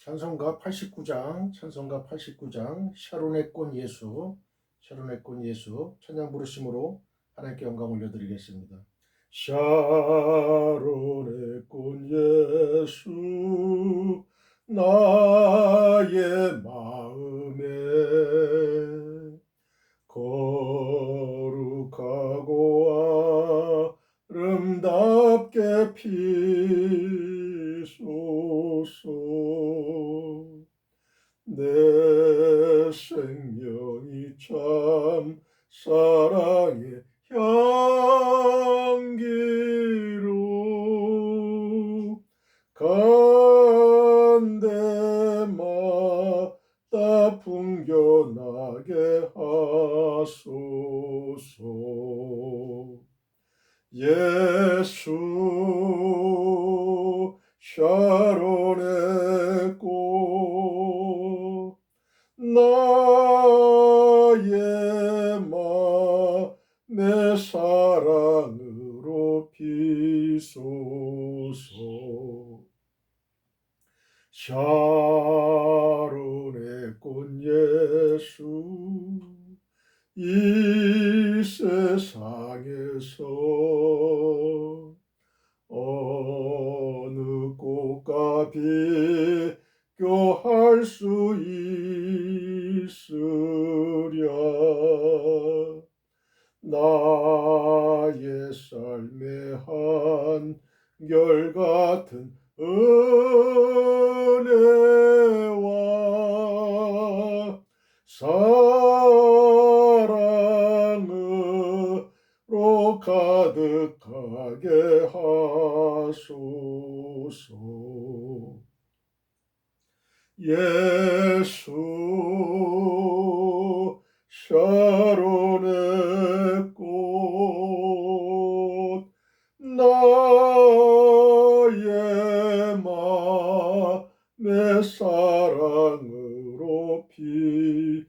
찬송가 89장 샤론의 꽃 예수, 샤론의 꽃 예수 찬양 부르심으로 하나님께 영광 올려드리겠습니다. 샤론의 꽃 예수 나의 마음에 거룩하고 아름답게 피소서. 내 생명이 참 사랑의 향기로 간데마다 풍겨나게 하소서. 예수 샤론의 꽃 나의 맘의 사랑으로 피소서. 샤론의 꽃 예수 이 세상에서 어느 꽃과 비교할 수 있으랴. 나의 삶의 한결같은 은혜와 사랑으로 가득하게 하소서. 예수 샤론의 꽃 나의 맘의 사랑으로 피소서.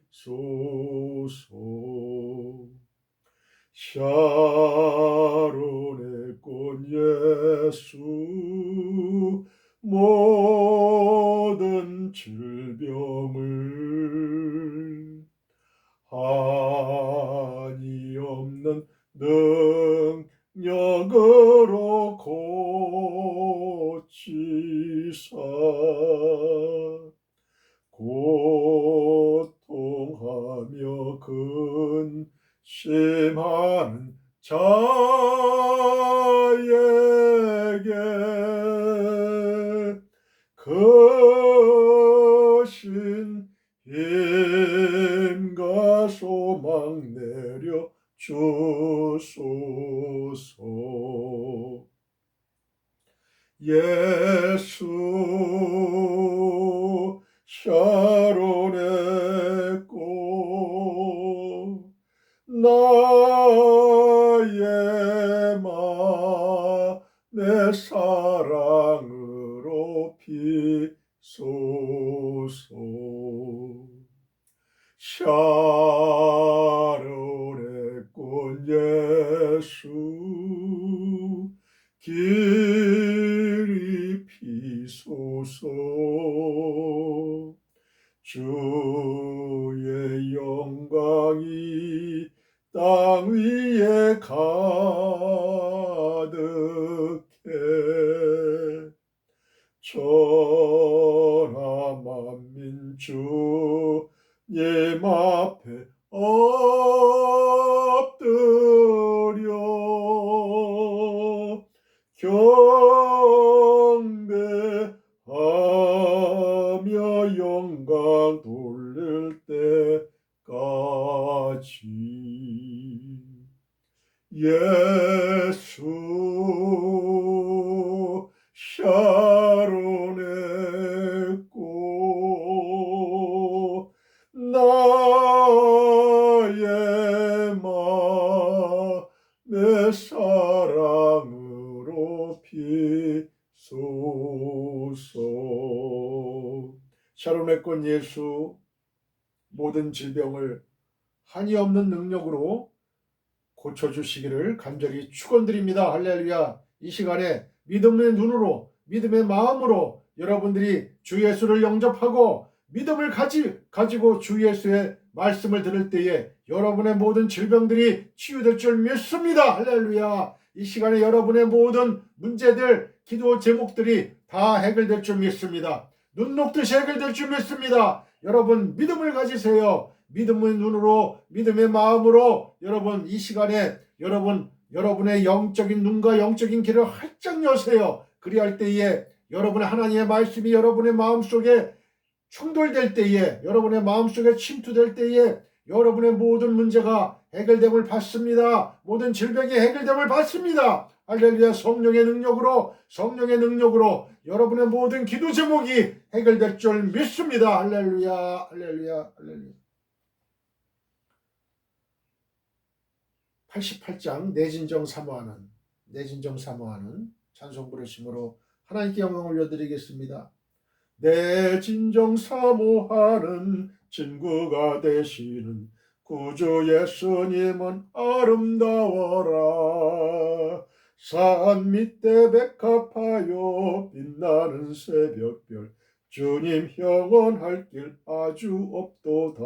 샤론의 꽃 예수 모든 질병을 한이 없는 능력으로 고치사 고통하며 근심하는 자에게 크신 힘과 소망 내려 주소서. 예수 샤론의 꽃 나의 맘의 사랑으로 피소서. 샤론의 꽃 예수 길이 피소서. 주의 영광이 땅 위에 가득해 천하 만민 주님 앞에 엎드려 경배하며 영광 돌릴 때까지. 예수 샤론의 꽃 나의 맘의 사랑으로 피소서. 샤론의 꽃 예수 모든 질병을 한이 없는 능력으로 고쳐주시기를 간절히 축원드립니다. 할렐루야. 이 시간에 믿음의 눈으로 믿음의 마음으로 여러분들이 주 예수를 영접하고 믿음을 가지고 주 예수의 말씀을 들을 때에 여러분의 모든 질병들이 치유될 줄 믿습니다. 할렐루야. 이 시간에 여러분의 모든 문제들, 기도 제목들이 다 해결될 줄 믿습니다. 눈 녹듯이 해결될 줄 믿습니다. 여러분 믿음을 가지세요. 믿음의 눈으로, 믿음의 마음으로 여러분 이 시간에 여러분의 영적인 눈과 영적인 길을 활짝 여세요. 그리할 때에 여러분의 하나님의 말씀이 여러분의 마음속에 충돌될 때에, 여러분의 마음속에 침투될 때에 여러분의 모든 문제가 해결됨을 받습니다. 모든 질병이 해결됨을 받습니다. 할렐루야. 성령의 능력으로 여러분의 모든 기도 제목이 해결될 줄 믿습니다. 할렐루야. 할렐루야. 할렐루야. 88장 내진정 사모하는 찬송 부르심으로 하나님께 영광을 올려드리겠습니다. 내 진정 사모하는 친구가 되시는 구주 예수님은 아름다워라. 산 밑에 백합하여 빛나는 새벽별 주님 영원할 길 아주 없도다.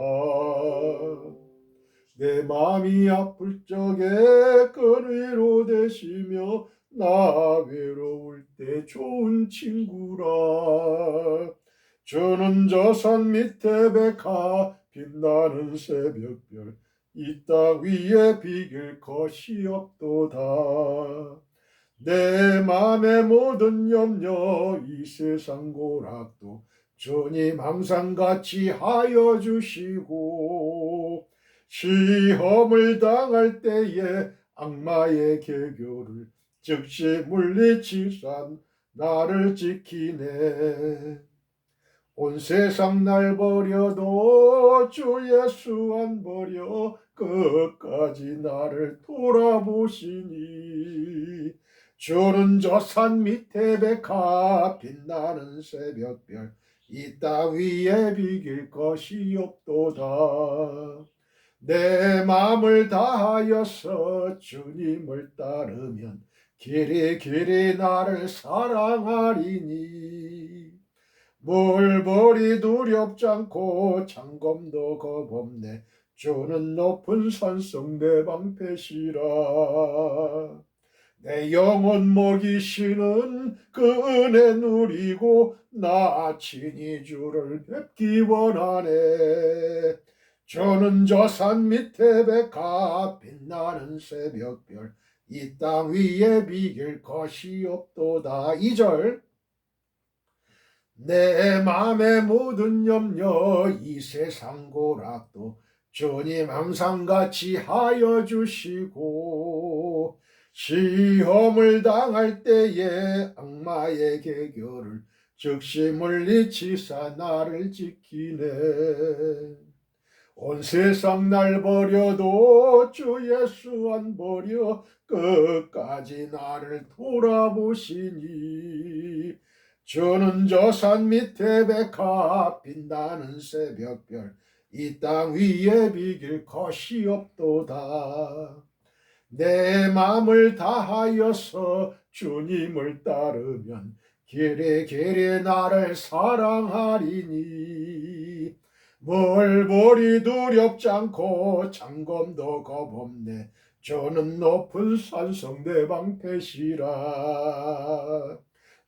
내 마음이 아플 적에 큰 위로 되시며 나 외로울 때 좋은 친구라. 주는 저 산 밑에 백합 빛나는 새벽별 이 땅 위에 비길 것이 없도다. 내 맘의 모든 염려 이 세상 고락도 주님 항상 같이 하여 주시고 시험을 당할 때에 악마의 계교를 즉시 물리치사 나를 지키네. 온 세상 날 버려도 주 예수 안 버려 끝까지 나를 돌아보시니. 주는 저 산 밑에 백합 빛나는 새벽별 이 땅 위에 비길 것이 없도다. 내 마음을 다하여서 주님을 따르면 길이 나를 사랑하리니. 물벌이 두렵지 않고 창검도 겁없네. 주는 높은 산성 내 방패시라. 내 영혼 먹이시는 그 은혜 누리고 나 친히 주를 뵙기 원하네. 주는 저 산 밑에 백합 빛나는 새벽별 이 땅 위에 비길 것이 없도다. 2절 내 맘의 모든 염려 이 세상 고락도 주님 항상 같이 하여 주시고 시험을 당할 때에 악마의 계교를 즉시 물리치사 나를 지키네. 온 세상 날 버려도 주 예수 안 버려 끝까지 나를 돌아보시니. 주는 저 산 밑에 백합 빛나는 새벽별 이 땅 위에 비길 것이 없도다. 내 마음을 다하여서 주님을 따르면 길에 나를 사랑하리니. 물벌이 두렵지 않고 창검도 겁없네. 주는 높은 산성 내 방패시라.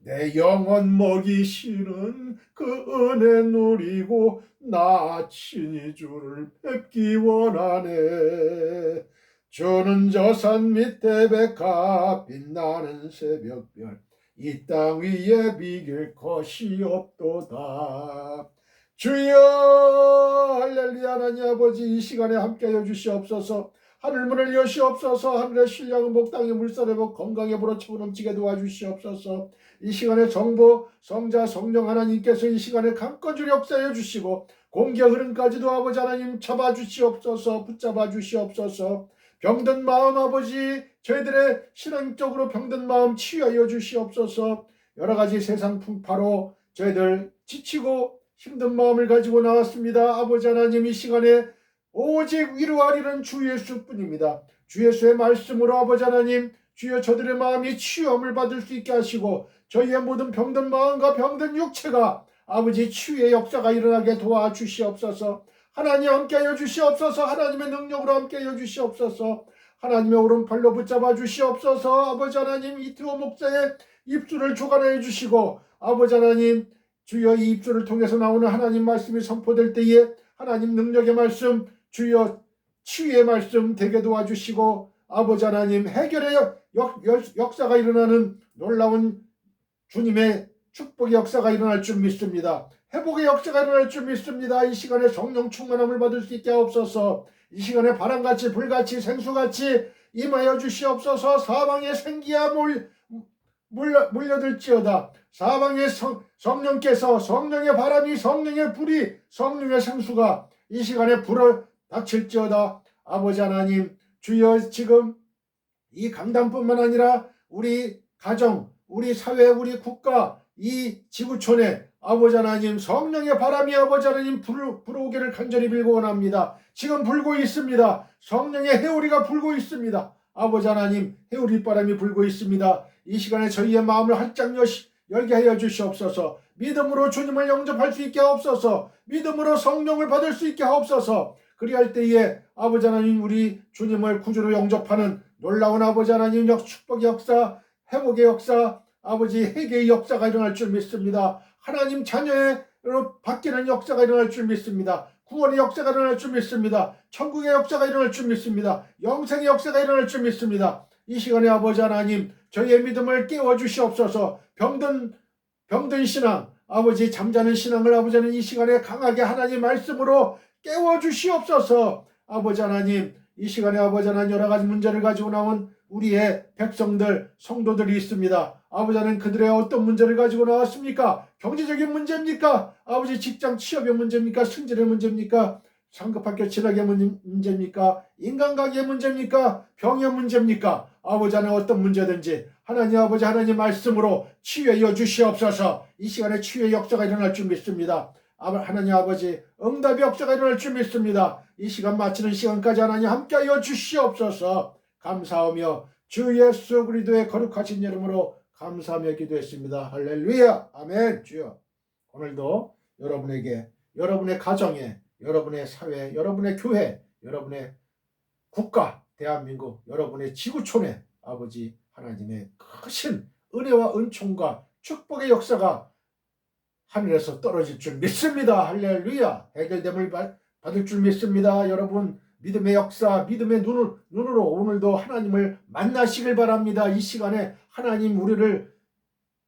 내 영혼 먹이시는 그 은혜 누리고 나 친히 주를 뵙기 원하네. 주는 저 산 밑에 백합 빛나는 새벽별 이 땅 위에 비길 것이 없도다. 주여 할렐루야. 하나님 아버지 이 시간에 함께하여 주시옵소서. 하늘문을 여시옵소서. 하늘의 신령은 목당의 물살에 복 건강에 불어치고 넘치게 도와주시옵소서. 이 시간에 정보 성자 성령 하나님께서 이 시간에 강건주리 역사해 주시고 공기 흐름까지도 아버지 하나님 잡아 주시옵소서. 붙잡아 주시옵소서. 병든 마음 아버지 저희들의 신앙적으로 병든 마음 치유하여 주시옵소서. 여러가지 세상 풍파로 저희들 지치고 힘든 마음을 가지고 나왔습니다. 아버지 하나님 이 시간에 오직 위로하리는 주 예수뿐입니다. 주 예수의 말씀으로 아버지 하나님 주여 저들의 마음이 치유함을 받을 수 있게 하시고 저희의 모든 병든 마음과 병든 육체가 아버지 치유의 역사가 일어나게 도와주시옵소서. 하나님 함께하여 주시옵소서. 하나님의 능력으로 함께하여 주시옵소서. 하나님의 오른팔로 붙잡아 주시옵소서. 아버지 하나님 이태호 목사의 입술을 조간해 주시고 아버지 하나님 주여 이 입술을 통해서 나오는 하나님 말씀이 선포될 때에 하나님 능력의 말씀 주여 치유의 말씀 되게 도와주시고 아버지 하나님 해결의 역사가 일어나는 놀라운 주님의 축복의 역사가 일어날 줄 믿습니다. 회복의 역사가 일어날 줄 믿습니다. 이 시간에 성령 충만함을 받을 수 있게 하옵소서. 이 시간에 바람같이 불같이 생수같이 임하여 주시옵소서. 사방에 생기야 물려들지어다. 사방에 성령께서 성령의 바람이 성령의 불이 성령의 생수가 이 시간에 불어 닥칠지어다. 아버지 하나님 주여 지금 이 강단뿐만 아니라 우리 가정 우리 사회 우리 국가 이 지구촌에 아버지 하나님 성령의 바람이 아버지 하나님 불어오기를 간절히 빌고 원합니다. 지금 불고 있습니다. 성령의 해오리가 불고 있습니다. 아버지 하나님 해오리 바람이 불고 있습니다. 이 시간에 저희의 마음을 활짝 열게 하여 주시옵소서. 믿음으로 주님을 영접할 수 있게 하옵소서. 믿음으로 성령을 받을 수 있게 하옵소서. 그리할 때에 아버지 하나님 우리 주님을 구주로 영접하는 놀라운 아버지 하나님 축복의 역사 회복의 역사 아버지 회개의 역사가 일어날 줄 믿습니다. 하나님 자녀로 바뀌는 역사가 일어날 줄 믿습니다. 구원의 역사가 일어날 줄 믿습니다. 천국의 역사가 일어날 줄 믿습니다. 영생의 역사가 일어날 줄 믿습니다. 이 시간에 아버지 하나님 저희의 믿음을 깨워주시옵소서. 병든 신앙 아버지 잠자는 신앙을 아버지 하나님 이 시간에 강하게 하나님 말씀으로 깨워주시옵소서. 아버지 하나님 이 시간에 아버지 하나님 여러 가지 문제를 가지고 나온 우리의 백성들 성도들이 있습니다. 아버지 하나님 그들의 어떤 문제를 가지고 나왔습니까? 경제적인 문제입니까? 아버지 직장 취업의 문제입니까? 승진의 문제입니까? 상급학교 진학의 문제입니까? 인간관계의 문제입니까? 병의 문제입니까? 아버지 하나님 어떤 문제든지 하나님 아버지 하나님 말씀으로 치유하여 주시옵소서. 이 시간에 치유의 역사가 일어날 줄 믿습니다. 하나님 아버지 응답의 역사가 일어날 줄 믿습니다. 이 시간 마치는 시간까지 하나님 함께하여 주시옵소서. 감사하며 주 예수 그리스도의 거룩하신 이름으로 감사하며 기도했습니다. 할렐루야. 아멘. 주여 오늘도 여러분에게 여러분의 가정에 여러분의 사회 여러분의 교회 여러분의 국가 대한민국 여러분의 지구촌에 아버지 하나님의 크신 은혜와 은총과 축복의 역사가 하늘에서 떨어질 줄 믿습니다. 할렐루야. 해결됨을 받을 줄 믿습니다. 여러분 믿음의 역사 믿음의 눈으로 오늘도 하나님을 만나시길 바랍니다. 이 시간에 하나님 우리를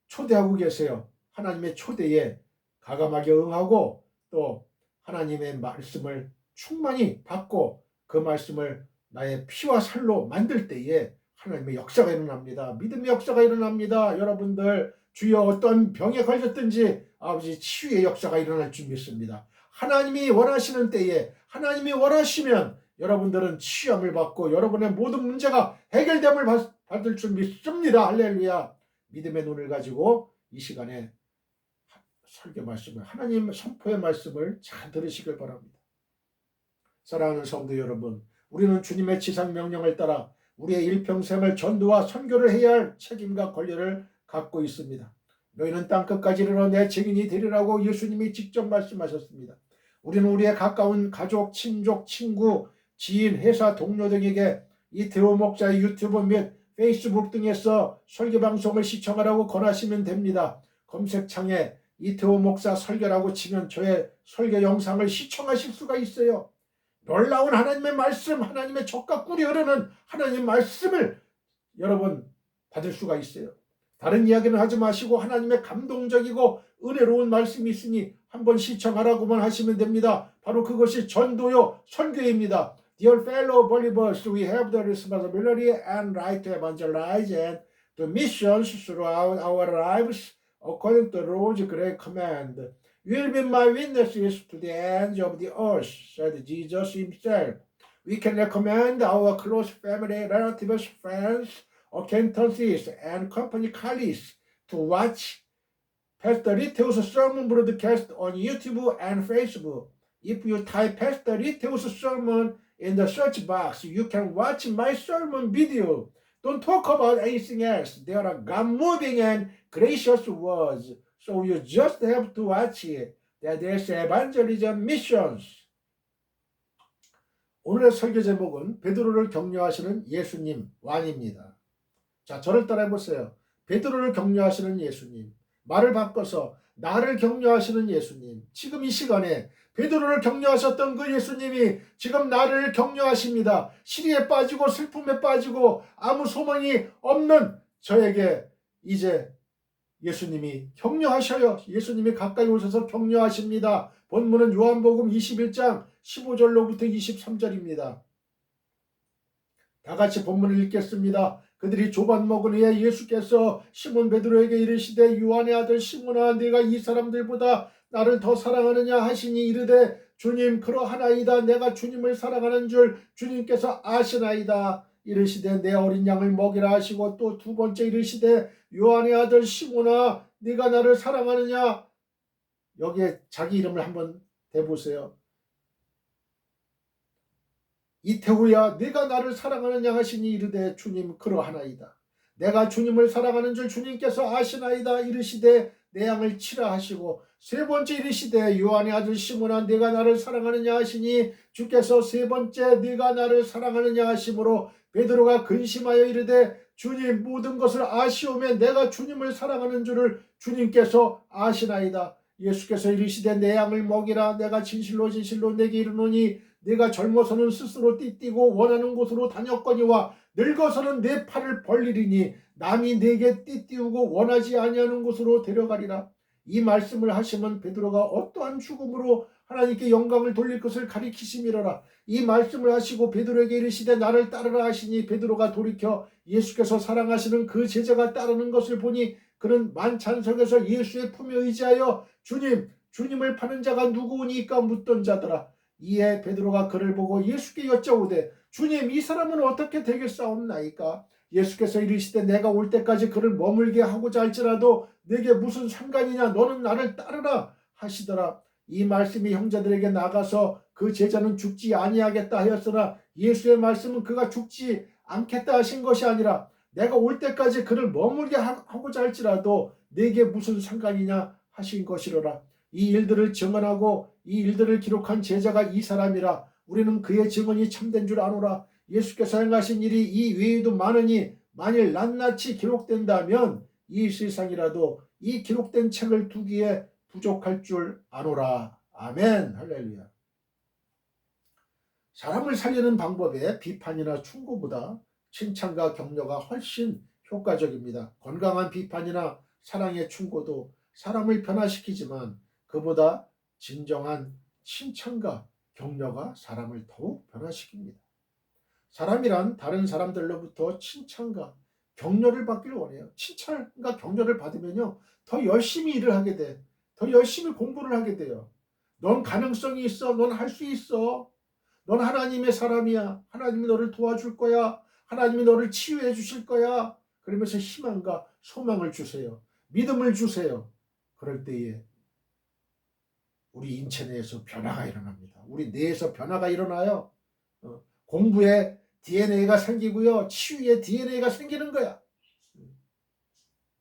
초대하고 계세요. 하나님의 초대에 가감하게 응하고 또 하나님의 말씀을 충만히 받고 그 말씀을 나의 피와 살로 만들 때에 하나님의 역사가 일어납니다. 믿음의 역사가 일어납니다. 여러분들 주여 어떤 병에 걸렸든지 아버지 치유의 역사가 일어날 줄 믿습니다. 하나님이 원하시는 때에 하나님이 원하시면 여러분들은 치유함을 받고 여러분의 모든 문제가 해결됨을 받을 줄 믿습니다. 할렐루야. 믿음의 눈을 가지고 이 시간에 설교 말씀을 하나님 선포의 말씀을 잘 들으시길 바랍니다. 사랑하는 성도 여러분, 우리는 주님의 지상 명령을 따라 우리의 일평생을 전도와 선교를 해야 할 책임과 권리를 갖고 있습니다. 너희는 땅끝까지 이르러 내 증인이 되리라고 예수님이 직접 말씀하셨습니다. 우리는 우리의 가까운 가족, 친족, 친구, 지인, 회사, 동료 등에게 이태호 목사의 유튜브 및 페이스북 등에서 설교 방송을 시청하라고 권하시면 됩니다. 검색창에 이태호 목사 설교라고 치면 저의 설교 영상을 시청하실 수가 있어요. 놀라운 하나님의 말씀, 하나님의 젖과 꿀이 흐르는 하나님의 말씀을 여러분 받을 수가 있어요. 다른 이야기는 하지 마시고 하나님의 감동적이고 은혜로운 말씀이 있으니 한번 시청하라고만 하시면 됩니다. 바로 그것이 전도요 선교입니다. Dear fellow believers, we have the responsibility and right to evangelize and to missions throughout our lives according to the Lord's great command. You will be my witnesses to the ends of the earth, said Jesus himself. We can recommend our close family, relatives, friends, acquaintances, and company colleagues to watch Pastor Riteo's sermon broadcast on YouTube and Facebook. If you type Pastor Riteo's sermon in the search box, you can watch my sermon video Don't talk about anything else. There are God moving and gracious words. So you just have to watch it. That there's evangelism missions. 오늘의 설교 제목은 베드로를 격려하시는 예수님 왕입니다. 자, 저를 따라해 보세요. 베드로를 격려하시는 예수님. 말을 바꿔서 나를 격려하시는 예수님. 지금 이 시간에 베드로를 격려하셨던 그 예수님이 지금 나를 격려하십니다. 시리에 빠지고 슬픔에 빠지고 아무 소망이 없는 저에게 이제 예수님이 격려하셔요. 예수님이 가까이 오셔서 격려하십니다. 본문은 요한복음 21장 15절로부터 23절입니다. 다 같이 본문을 읽겠습니다. 그들이 조반 먹은 후에 예수께서 시몬 베드로에게 이르시되 요한의 아들 시몬아 네가 이 사람들보다 나를 더 사랑하느냐 하시니 이르되 주님 그러하나이다. 내가 주님을 사랑하는 줄 주님께서 아시나이다. 이르시되 내 어린 양을 먹이라 하시고 또 두 번째 이르시되 요한의 아들 시몬아 네가 나를 사랑하느냐. 여기에 자기 이름을 한번 대보세요. 이태우야 네가 나를 사랑하느냐 하시니 이르되 주님 그러하나이다. 내가 주님을 사랑하는 줄 주님께서 아시나이다. 이르시되 내 양을 치라 하시고 세 번째 이르시되 요한의 아들 시몬아 네가 나를 사랑하느냐 하시니 주께서 세 번째 네가 나를 사랑하느냐 하심으로 베드로가 근심하여 이르되 주님 모든 것을 아시오매 내가 주님을 사랑하는 줄을 주님께서 아시나이다. 예수께서 이르시되 내 양을 먹이라. 내가 진실로 진실로 내게 이르노니 네가 젊어서는 스스로 띠띠고 원하는 곳으로 다녔거니와 늙어서는 내 팔을 벌리리니 남이 네게 띠띠우고 원하지 아니하는 곳으로 데려가리라. 이 말씀을 하시면 베드로가 어떠한 죽음으로 하나님께 영광을 돌릴 것을 가리키심이로라. 이 말씀을 하시고 베드로에게 이르시되 나를 따르라 하시니 베드로가 돌이켜 예수께서 사랑하시는 그 제자가 따르는 것을 보니 그는 만찬석에서 예수의 품에 의지하여 주님을 파는 자가 누구니까 묻던 자더라. 이에 베드로가 그를 보고 예수께 여쭤오되 주님 이 사람은 어떻게 되겠사옵나이까. 예수께서 이르시되 내가 올 때까지 그를 머물게 하고자 할지라도 내게 무슨 상관이냐. 너는 나를 따르라 하시더라. 이 말씀이 형제들에게 나가서 그 제자는 죽지 아니하겠다 하였으나 예수의 말씀은 그가 죽지 않겠다 하신 것이 아니라 내가 올 때까지 그를 머물게 하고자 할지라도 내게 무슨 상관이냐 하신 것이로라. 이 일들을 증언하고 이 일들을 기록한 제자가 이 사람이라. 우리는 그의 증언이 참된 줄 아노라. 예수께서 행하신 일이 이 외에도 많으니 만일 낱낱이 기록된다면 이 세상이라도 이 기록된 책을 두기에 부족할 줄 아노라. 아멘. 할렐루야. 사람을 살리는 방법에 비판이나 충고보다 칭찬과 격려가 훨씬 효과적입니다. 건강한 비판이나 사랑의 충고도 사람을 변화시키지만 그보다 진정한 칭찬과 격려가 사람을 더욱 변화시킵니다. 사람이란 다른 사람들로부터 칭찬과 격려를 받길 원해요. 칭찬과 격려를 받으면요 더 열심히 일을 하게 돼. 더 열심히 공부를 하게 돼요. 넌 가능성이 있어. 넌 할 수 있어. 넌 하나님의 사람이야. 하나님이 너를 도와줄 거야. 하나님이 너를 치유해 주실 거야. 그러면서 희망과 소망을 주세요. 믿음을 주세요. 그럴 때에 우리 인체 내에서 변화가 일어납니다. 우리 뇌에서 변화가 일어나요. 공부에 DNA가 생기고요. 치유의 DNA가 생기는 거야.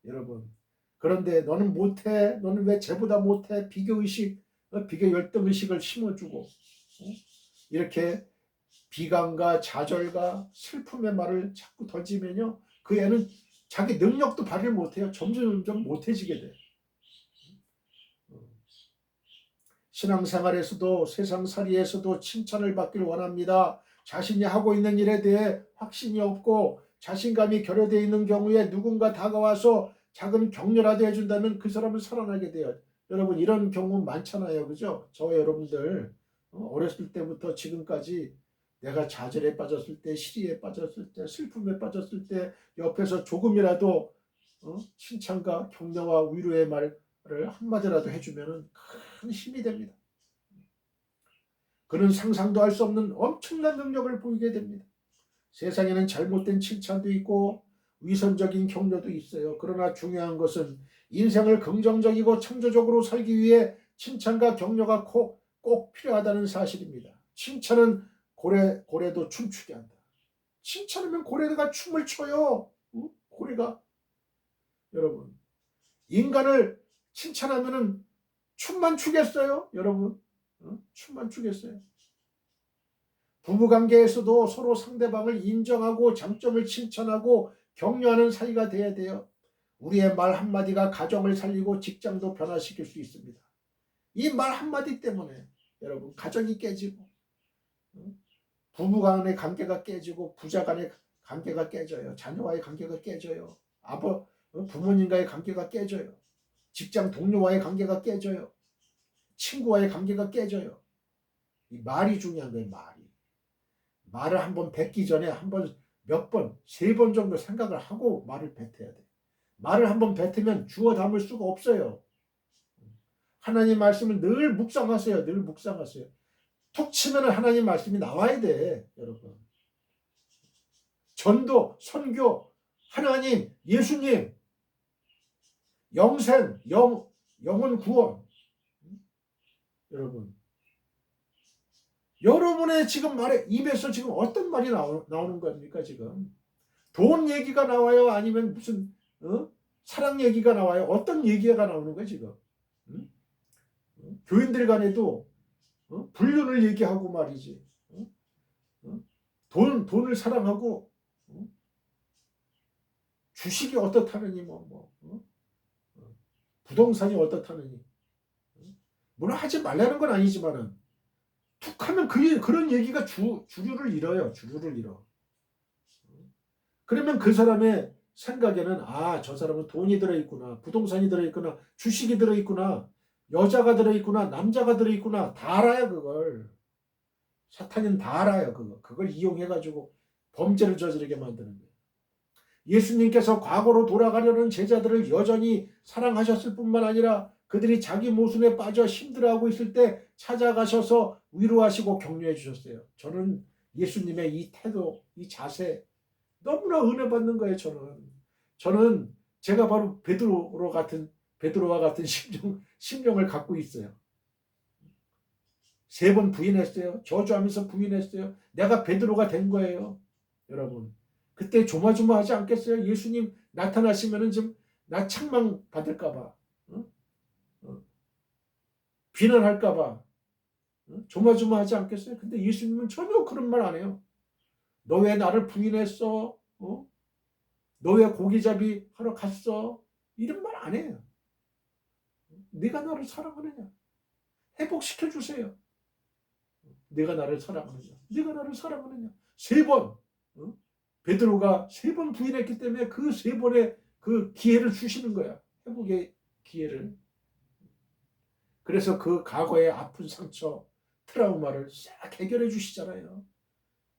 여러분. 그런데 너는 못해. 너는 왜 쟤보다 못해. 비교의식, 비교 열등의식을 심어주고 이렇게 비관과 좌절과 슬픔의 말을 자꾸 던지면요. 그 애는 자기 능력도 발휘 못해요. 점점 못해지게 돼요. 신앙생활에서도 세상살이에서도 칭찬을 받길 원합니다. 자신이 하고 있는 일에 대해 확신이 없고 자신감이 결여되어 있는 경우에 누군가 다가와서 작은 격려라도 해준다면 그 사람을 사랑하게 돼요. 여러분 이런 경우 많잖아요. 그죠? 저와 여러분들 어렸을 때부터 지금까지 내가 좌절에 빠졌을 때, 시리에 빠졌을 때, 슬픔에 빠졌을 때 옆에서 조금이라도 칭찬과 격려와 위로의 말을 한마디라도 해주면 큰 힘이 됩니다. 그는 상상도 할 수 없는 엄청난 능력을 보이게 됩니다. 세상에는 잘못된 칭찬도 있고 위선적인 격려도 있어요. 그러나 중요한 것은 인생을 긍정적이고 창조적으로 살기 위해 칭찬과 격려가 꼭 필요하다는 사실입니다. 칭찬은 고래도 춤추게 한다. 칭찬하면 고래가 춤을 춰요. 고래가. 여러분, 인간을 칭찬하면은 춤만 추겠어요? 여러분, 춤만 추겠어요? 부부관계에서도 서로 상대방을 인정하고 장점을 칭찬하고 격려하는 사이가 돼야 돼요. 우리의 말 한마디가 가정을 살리고 직장도 변화시킬 수 있습니다. 이 말 한마디 때문에 여러분 가정이 깨지고 부부 간의 관계가 깨지고 부자 간의 관계가 깨져요. 자녀와의 관계가 깨져요. 부모님과의 관계가 깨져요. 직장 동료와의 관계가 깨져요. 친구와의 관계가 깨져요. 이 말이 중요한 거예요. 말을 한번 뱉기 전에 몇 번, 3번 정도 생각을 하고 말을 뱉어야 돼. 말을 한번 뱉으면 주워 담을 수가 없어요. 하나님 말씀을 늘 묵상하세요. 늘 묵상하세요. 툭 치면 하나님 말씀이 나와야 돼. 여러분. 전도, 선교, 하나님, 예수님, 영생, 영혼 구원. 여러분. 여러분의 지금 입에서 지금 어떤 말이 나오는 겁니까, 지금? 돈 얘기가 나와요? 아니면 무슨, 사랑 얘기가 나와요? 어떤 얘기가 나오는 거야, 지금? 교인들 간에도, 불륜을 얘기하고 말이지. 돈을 사랑하고, 주식이 어떻다느니, 부동산이 어떻다느니. 물론 하지 말라는 건 아니지만은, 툭 하면 그런 얘기가 주류를 잃어요. 주류를 잃어. 그러면 그 사람의 생각에는 저 사람은 돈이 들어있구나. 부동산이 들어있구나. 주식이 들어있구나. 여자가 들어있구나. 남자가 들어있구나. 다 알아요. 그걸. 사탄은 다 알아요. 그걸 이용해가지고 범죄를 저지르게 만드는 거예요. 예수님께서 과거로 돌아가려는 제자들을 여전히 사랑하셨을 뿐만 아니라 그들이 자기 모순에 빠져 힘들어하고 있을 때 찾아가셔서 위로하시고 격려해 주셨어요. 저는 예수님의 이 태도, 이 자세 너무나 은혜 받는 거예요. 저는 제가 바로 베드로와 같은 심령을 갖고 있어요. 3번 부인했어요. 저주하면서 부인했어요. 내가 베드로가 된 거예요. 여러분. 그때 조마조마하지 않겠어요? 예수님 나타나시면은 좀 나 책망 받을까봐, 비난할까봐 조마조마하지 않겠어요? 근데 예수님은 전혀 그런 말 안 해요. 너 왜 나를 부인했어? 너 왜 고기잡이 하러 갔어? 이런 말 안 해요. 네가 나를 사랑하느냐? 회복시켜 주세요. 네가 나를 사랑하느냐? 네가 나를 사랑하느냐? 3번. 베드로가 3번 부인했기 때문에 그 3번의 그 기회를 주시는 거야. 회복의 기회를. 그래서 그 과거의 아픈 상처, 트라우마를 싹 해결해 주시잖아요.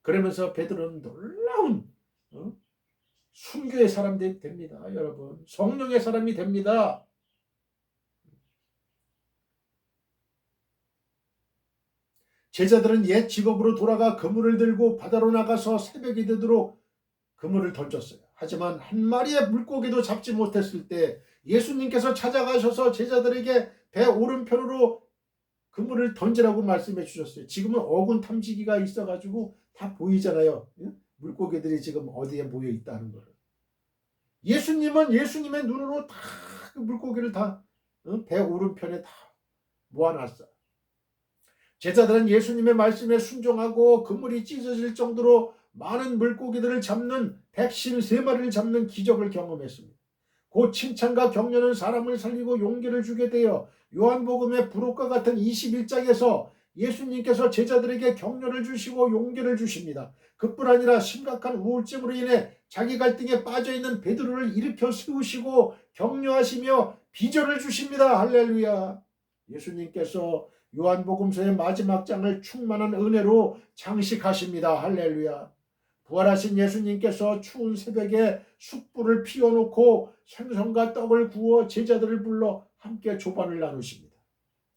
그러면서 베드로는 놀라운 순교의 사람이 됩니다. 여러분. 성령의 사람이 됩니다. 제자들은 옛 직업으로 돌아가 그물을 들고 바다로 나가서 새벽이 되도록 그물을 던졌어요. 하지만 한 마리의 물고기도 잡지 못했을 때 예수님께서 찾아가셔서 제자들에게 배 오른편으로 그물을 던지라고 말씀해 주셨어요. 지금은 어군 탐지기가 있어가지고 다 보이잖아요. 물고기들이 지금 어디에 모여 있다는 걸. 예수님은 예수님의 눈으로 다 그 물고기를 다 배 오른편에 다 모아놨어. 제자들은 예수님의 말씀에 순종하고 그물이 찢어질 정도로 많은 물고기들을 잡는 153마리를 잡는 기적을 경험했습니다. 그 칭찬과 격려는 사람을 살리고 용기를 주게 되어 요한복음의 부록과 같은 21장에서 예수님께서 제자들에게 격려를 주시고 용기를 주십니다. 그뿐 아니라 심각한 우울증으로 인해 자기 갈등에 빠져있는 베드로를 일으켜 세우시고 격려하시며 비전을 주십니다. 할렐루야. 예수님께서 요한복음서의 마지막 장을 충만한 은혜로 장식하십니다. 할렐루야. 부활하신 예수님께서 추운 새벽에 숯불을 피워놓고 생선과 떡을 구워 제자들을 불러 함께 조반을 나누십니다.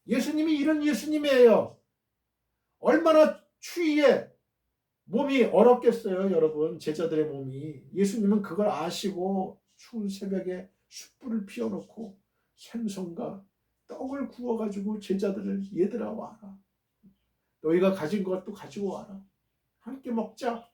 예수님이 이런 예수님이에요. 얼마나 추위에 몸이 얼었겠어요, 여러분. 제자들의 몸이. 예수님은 그걸 아시고 추운 새벽에 숯불을 피워놓고 생선과 떡을 구워가지고 제자들을 얘들아 와라. 너희가 가진 것도 가지고 와라. 함께 먹자.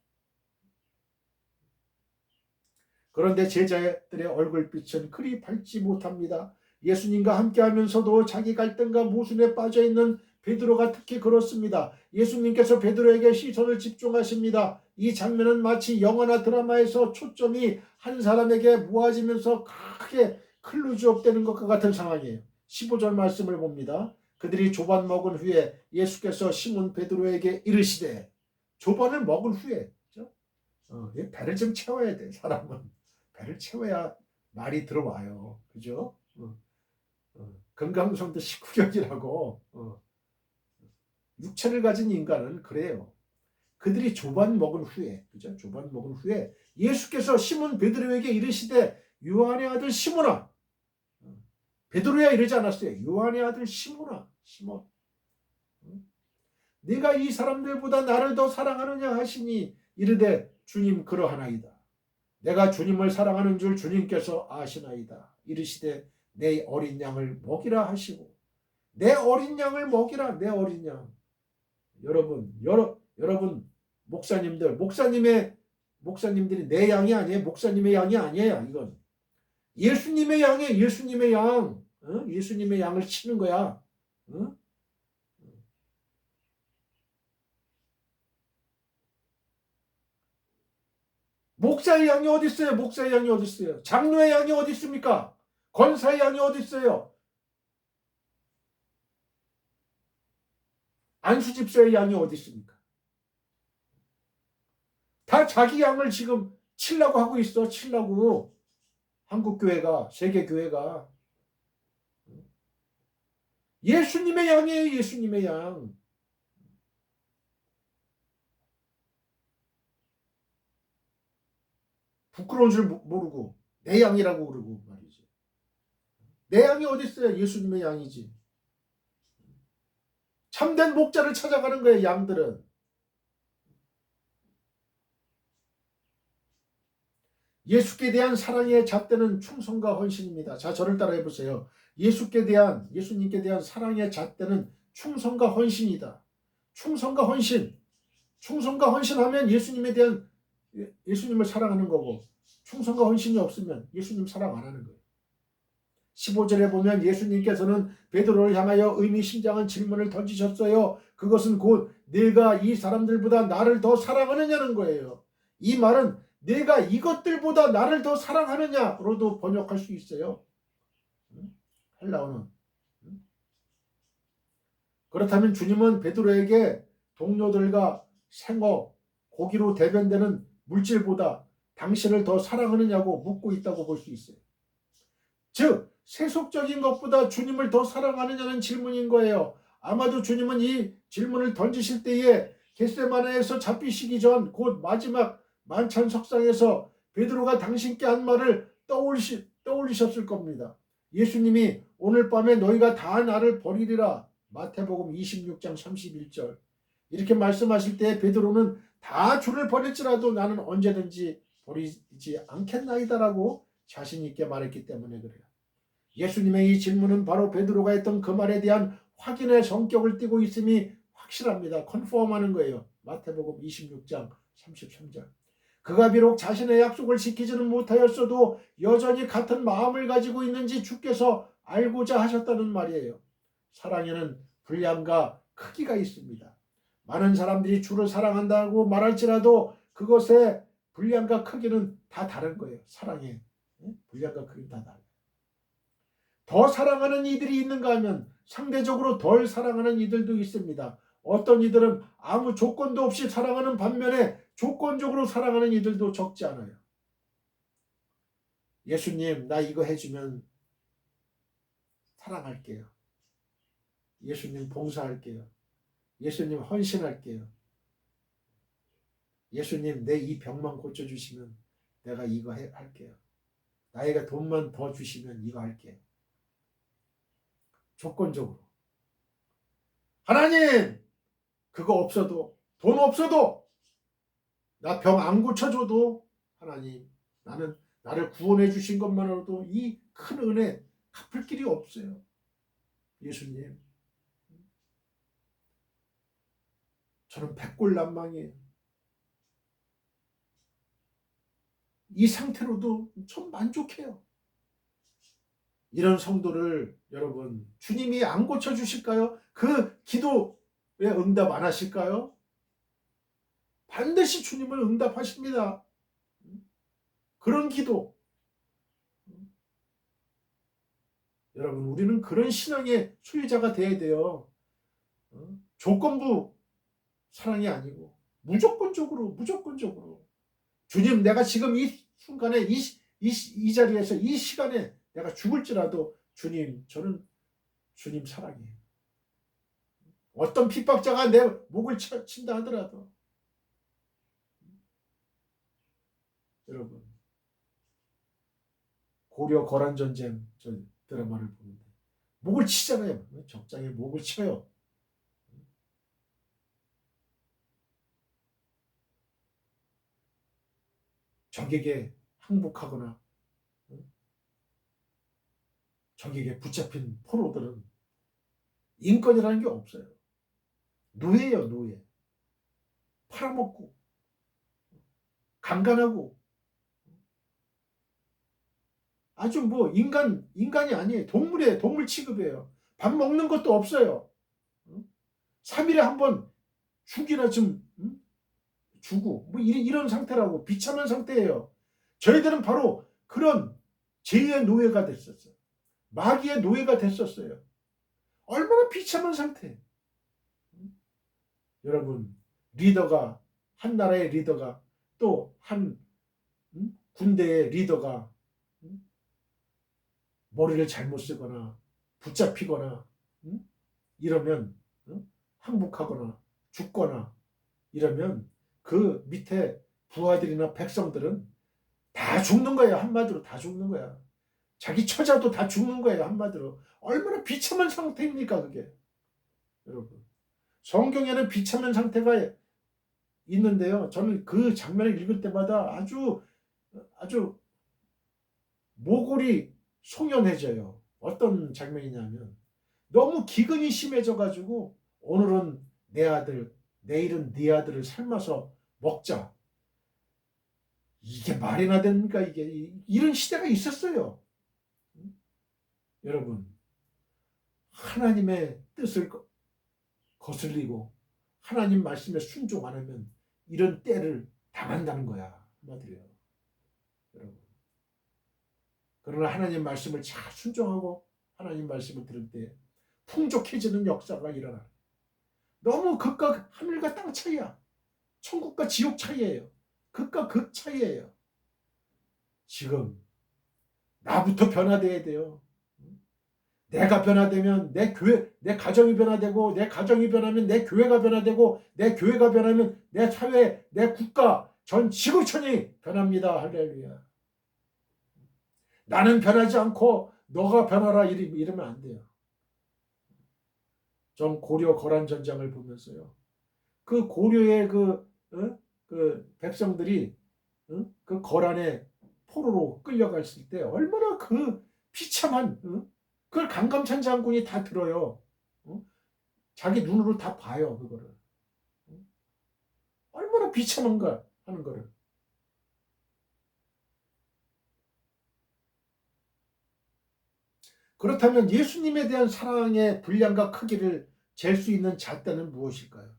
그런데 제자들의 얼굴빛은 그리 밝지 못합니다. 예수님과 함께하면서도 자기 갈등과 모순에 빠져있는 베드로가 특히 그렇습니다. 예수님께서 베드로에게 시선을 집중하십니다. 이 장면은 마치 영화나 드라마에서 초점이 한 사람에게 모아지면서 크게 클로즈업 되는 것과 같은 상황이에요. 15절 말씀을 봅니다. 그들이 조반 먹은 후에 예수께서 시몬 베드로에게 이르시되, 조반을 먹은 후에, 그렇죠? 배를 좀 채워야 돼. 사람은 배를 채워야 말이 들어와요. 그죠? 건강성도 식후경이라고. 육체를 가진 인간은 그래요. 그들이 조반 먹은 후에, 그죠? 조반 먹은 후에 예수께서 시몬 베드로에게 이르시되, 요한의 아들 시몬아. 베드로야 이러지 않았어요. 요한의 아들 시몬아. 시몬. 네가 이 사람들보다 나를 더 사랑하느냐 하시니 이르되, 주님 그러하나이다. 내가 주님을 사랑하는 줄 주님께서 아시나이다. 이르시되, 내 어린 양을 먹이라 하시고. 내 어린 양을 먹이라. 내 어린 양. 여러분 목사님들이 내 양이 아니에요. 목사님의 양이 아니에요. 이건 예수님의 양이에요. 예수님의 양. 예수님의 양을 치는 거야. 목사의 양이 어디 있어요? 목사의 양이 어디 있어요? 장로의 양이 어디 있습니까? 권사의 양이 어디 있어요? 안수집사의 양이 어디 있습니까? 다 자기 양을 지금 치려고 하고 있어. 치려고. 한국교회가, 세계교회가. 예수님의 양이에요. 예수님의 양. 부끄러운 줄 모르고 내 양이라고 그러고 말이지. 내 양이 어디 있어요? 예수님의 양이지. 참된 목자를 찾아가는 거예요. 양들은. 예수께 대한 사랑의 잣대는 충성과 헌신입니다. 자, 저를 따라해 보세요. 예수님께 대한 사랑의 잣대는 충성과 헌신이다. 충성과 헌신. 충성과 헌신하면 예수님을 사랑하는 거고, 충성과 헌신이 없으면 예수님 사랑 안 하는 거예요. 15절에 보면 예수님께서는 베드로를 향하여 의미심장한 질문을 던지셨어요. 그것은 곧 네가 이 사람들보다 나를 더 사랑하느냐는 거예요. 이 말은 내가 이것들보다 나를 더 사랑하느냐로도 번역할 수 있어요. 헬라어는. 그렇다면 주님은 베드로에게 동료들과 생업, 고기로 대변되는 물질보다 당신을 더 사랑하느냐고 묻고 있다고 볼 수 있어요. 즉, 세속적인 것보다 주님을 더 사랑하느냐는 질문인 거예요. 아마도 주님은 이 질문을 던지실 때에 겟세마네에서 잡히시기 전 곧 마지막 만찬 석상에서 베드로가 당신께 한 말을 떠올리셨을 겁니다. 예수님이 오늘 밤에 너희가 다 나를 버리리라. 마태복음 26장 31절. 이렇게 말씀하실 때 베드로는 다 주를 버릴지라도 나는 언제든지 버리지 않겠나이다라고 자신 있게 말했기 때문에 그래요. 예수님의 이 질문은 바로 베드로가 했던 그 말에 대한 확인의 성격을 띠고 있음이 확실합니다. 컨펌하는 거예요. 마태복음 26장 33절. 그가 비록 자신의 약속을 지키지는 못하였어도 여전히 같은 마음을 가지고 있는지 주께서 알고자 하셨다는 말이에요. 사랑에는 분량과 크기가 있습니다. 많은 사람들이 주를 사랑한다고 말할지라도 그것의 분량과 크기는 다 다른 거예요. 사랑의 분량과 크기는 다 다르요. 더 사랑하는 이들이 있는가 하면 상대적으로 덜 사랑하는 이들도 있습니다. 어떤 이들은 아무 조건도 없이 사랑하는 반면에 조건적으로 사랑하는 이들도 적지 않아요. 예수님, 나 이거 해주면 사랑할게요. 예수님, 봉사할게요. 예수님, 헌신할게요. 예수님, 내 이 병만 고쳐주시면 내가 이거 할게요. 나에게 돈만 더 주시면 이거 할게요. 조건적으로. 하나님, 그거 없어도, 돈 없어도, 나 병 안 고쳐줘도, 하나님, 나를 구원해 주신 것만으로도 이 큰 은혜 갚을 길이 없어요. 예수님, 저는 백골난망이에요. 이 상태로도 좀 만족해요. 이런 성도를 여러분 주님이 안 고쳐주실까요? 그 기도에 응답 안 하실까요? 반드시 주님을 응답하십니다. 그런 기도. 여러분 우리는 그런 신앙의 소유자가 돼야 돼요. 조건부 사랑이 아니고 무조건적으로 주님 내가 지금 이 순간에 이 자리에서 이 시간에 내가 죽을지라도 주님 저는 주님 사랑해요. 어떤 핍박자가 내 목을 친다 하더라도 여러분 고려 거란전쟁 저 드라마를 보는데 목을 치잖아요. 적장에 목을 쳐요. 적에게 항복하거나 적에게 붙잡힌 포로들은 인권이라는 게 없어요. 노예예요, 노예. 팔아먹고 강간하고 아주 뭐 인간이 아니에요. 동물이에요. 동물 취급이에요. 밥 먹는 것도 없어요. 3일에 한 번 죽이나 좀 주고 뭐 이런 상태라고 비참한 상태예요. 저희들은 바로 그런 제2의 노예가 됐었어요. 마귀의 노예가 됐었어요. 얼마나 비참한 상태. 여러분 리더가 한 나라의 리더가 또 한 군대의 리더가 머리를 잘못 쓰거나 붙잡히거나 이러면 항복하거나 죽거나 이러면 그 밑에 부하들이나 백성들은 다 죽는 거예요. 한마디로 다 죽는 거야. 자기 처자도 다 죽는 거예요. 한마디로. 얼마나 비참한 상태입니까 그게. 여러분 성경에는 비참한 상태가 있는데요. 저는 그 장면을 읽을 때마다 아주 모골이 송연해져요. 어떤 장면이냐면 너무 기근이 심해져 가지고 오늘은 내 아들 내일은 네 아들을 삶아서 먹자. 이게 말이나 됩니까? 이게 이런 시대가 있었어요. 여러분 하나님의 뜻을 거슬리고 하나님 말씀에 순종 안 하면 이런 때를 당한다는 거야. 한마디로. 여러분 그러나 하나님 말씀을 잘 순종하고 하나님 말씀을 들을 때 풍족해지는 역사가 일어나. 너무 극과 하늘과 땅 차이야. 천국과 지옥 차이예요. 극과 극 차이예요. 지금 나부터 변화돼야 돼요. 내가 변화되면 내 교회, 내 가정이 변화되고 내 가정이 변하면 내 교회가 변화되고 내 교회가 변하면 내 사회, 내 국가, 전 지구촌이 변합니다. 할렐루야. 나는 변하지 않고 너가 변하라 이러면 안 돼요. 전 고려 거란 전쟁을 보면서요. 그 고려의 그 백성들이 그 거란의 포로로 끌려갔을 때 얼마나 그 비참한 그걸 강감찬 장군이 다 들어요. 자기 눈으로 다 봐요 그거를. 얼마나 비참한가 하는 거를. 그렇다면 예수님에 대한 사랑의 분량과 크기를 잴 수 있는 잣대는 무엇일까요?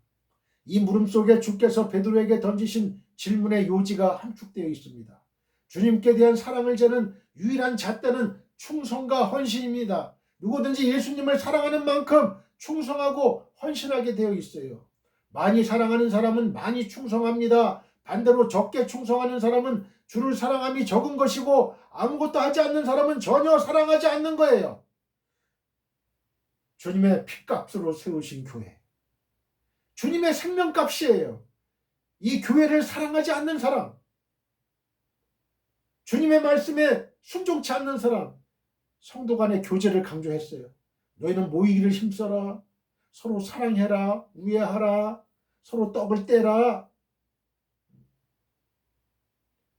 이 물음 속에 주께서 베드로에게 던지신 질문의 요지가 함축되어 있습니다. 주님께 대한 사랑을 재는 유일한 잣대는 충성과 헌신입니다. 누구든지 예수님을 사랑하는 만큼 충성하고 헌신하게 되어 있어요. 많이 사랑하는 사람은 많이 충성합니다. 반대로 적게 충성하는 사람은 주를 사랑함이 적은 것이고 아무것도 하지 않는 사람은 전혀 사랑하지 않는 거예요. 주님의 피값으로 세우신 교회. 주님의 생명값이에요. 이 교회를 사랑하지 않는 사람, 주님의 말씀에 순종치 않는 사람, 성도 간의 교제를 강조했어요. 너희는 모이기를 힘써라. 서로 사랑해라. 우애하라. 서로 떡을 떼라.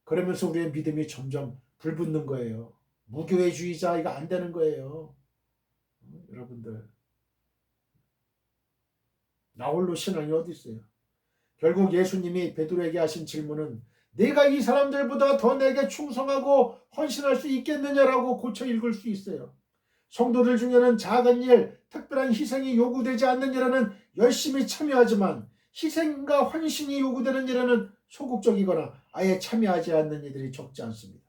그러면서 우리의 믿음이 점점 불붙는 거예요. 무교회주의자 이거 안 되는 거예요. 여러분들 나홀로 신앙이 어디 있어요? 결국 예수님이 베드로에게 하신 질문은 내가 이 사람들보다 더 내게 충성하고 헌신할 수 있겠느냐라고 고쳐 읽을 수 있어요. 성도들 중에는 작은 일, 특별한 희생이 요구되지 않는 일에는 열심히 참여하지만 희생과 헌신이 요구되는 일에는 소극적이거나 아예 참여하지 않는 이들이 적지 않습니다.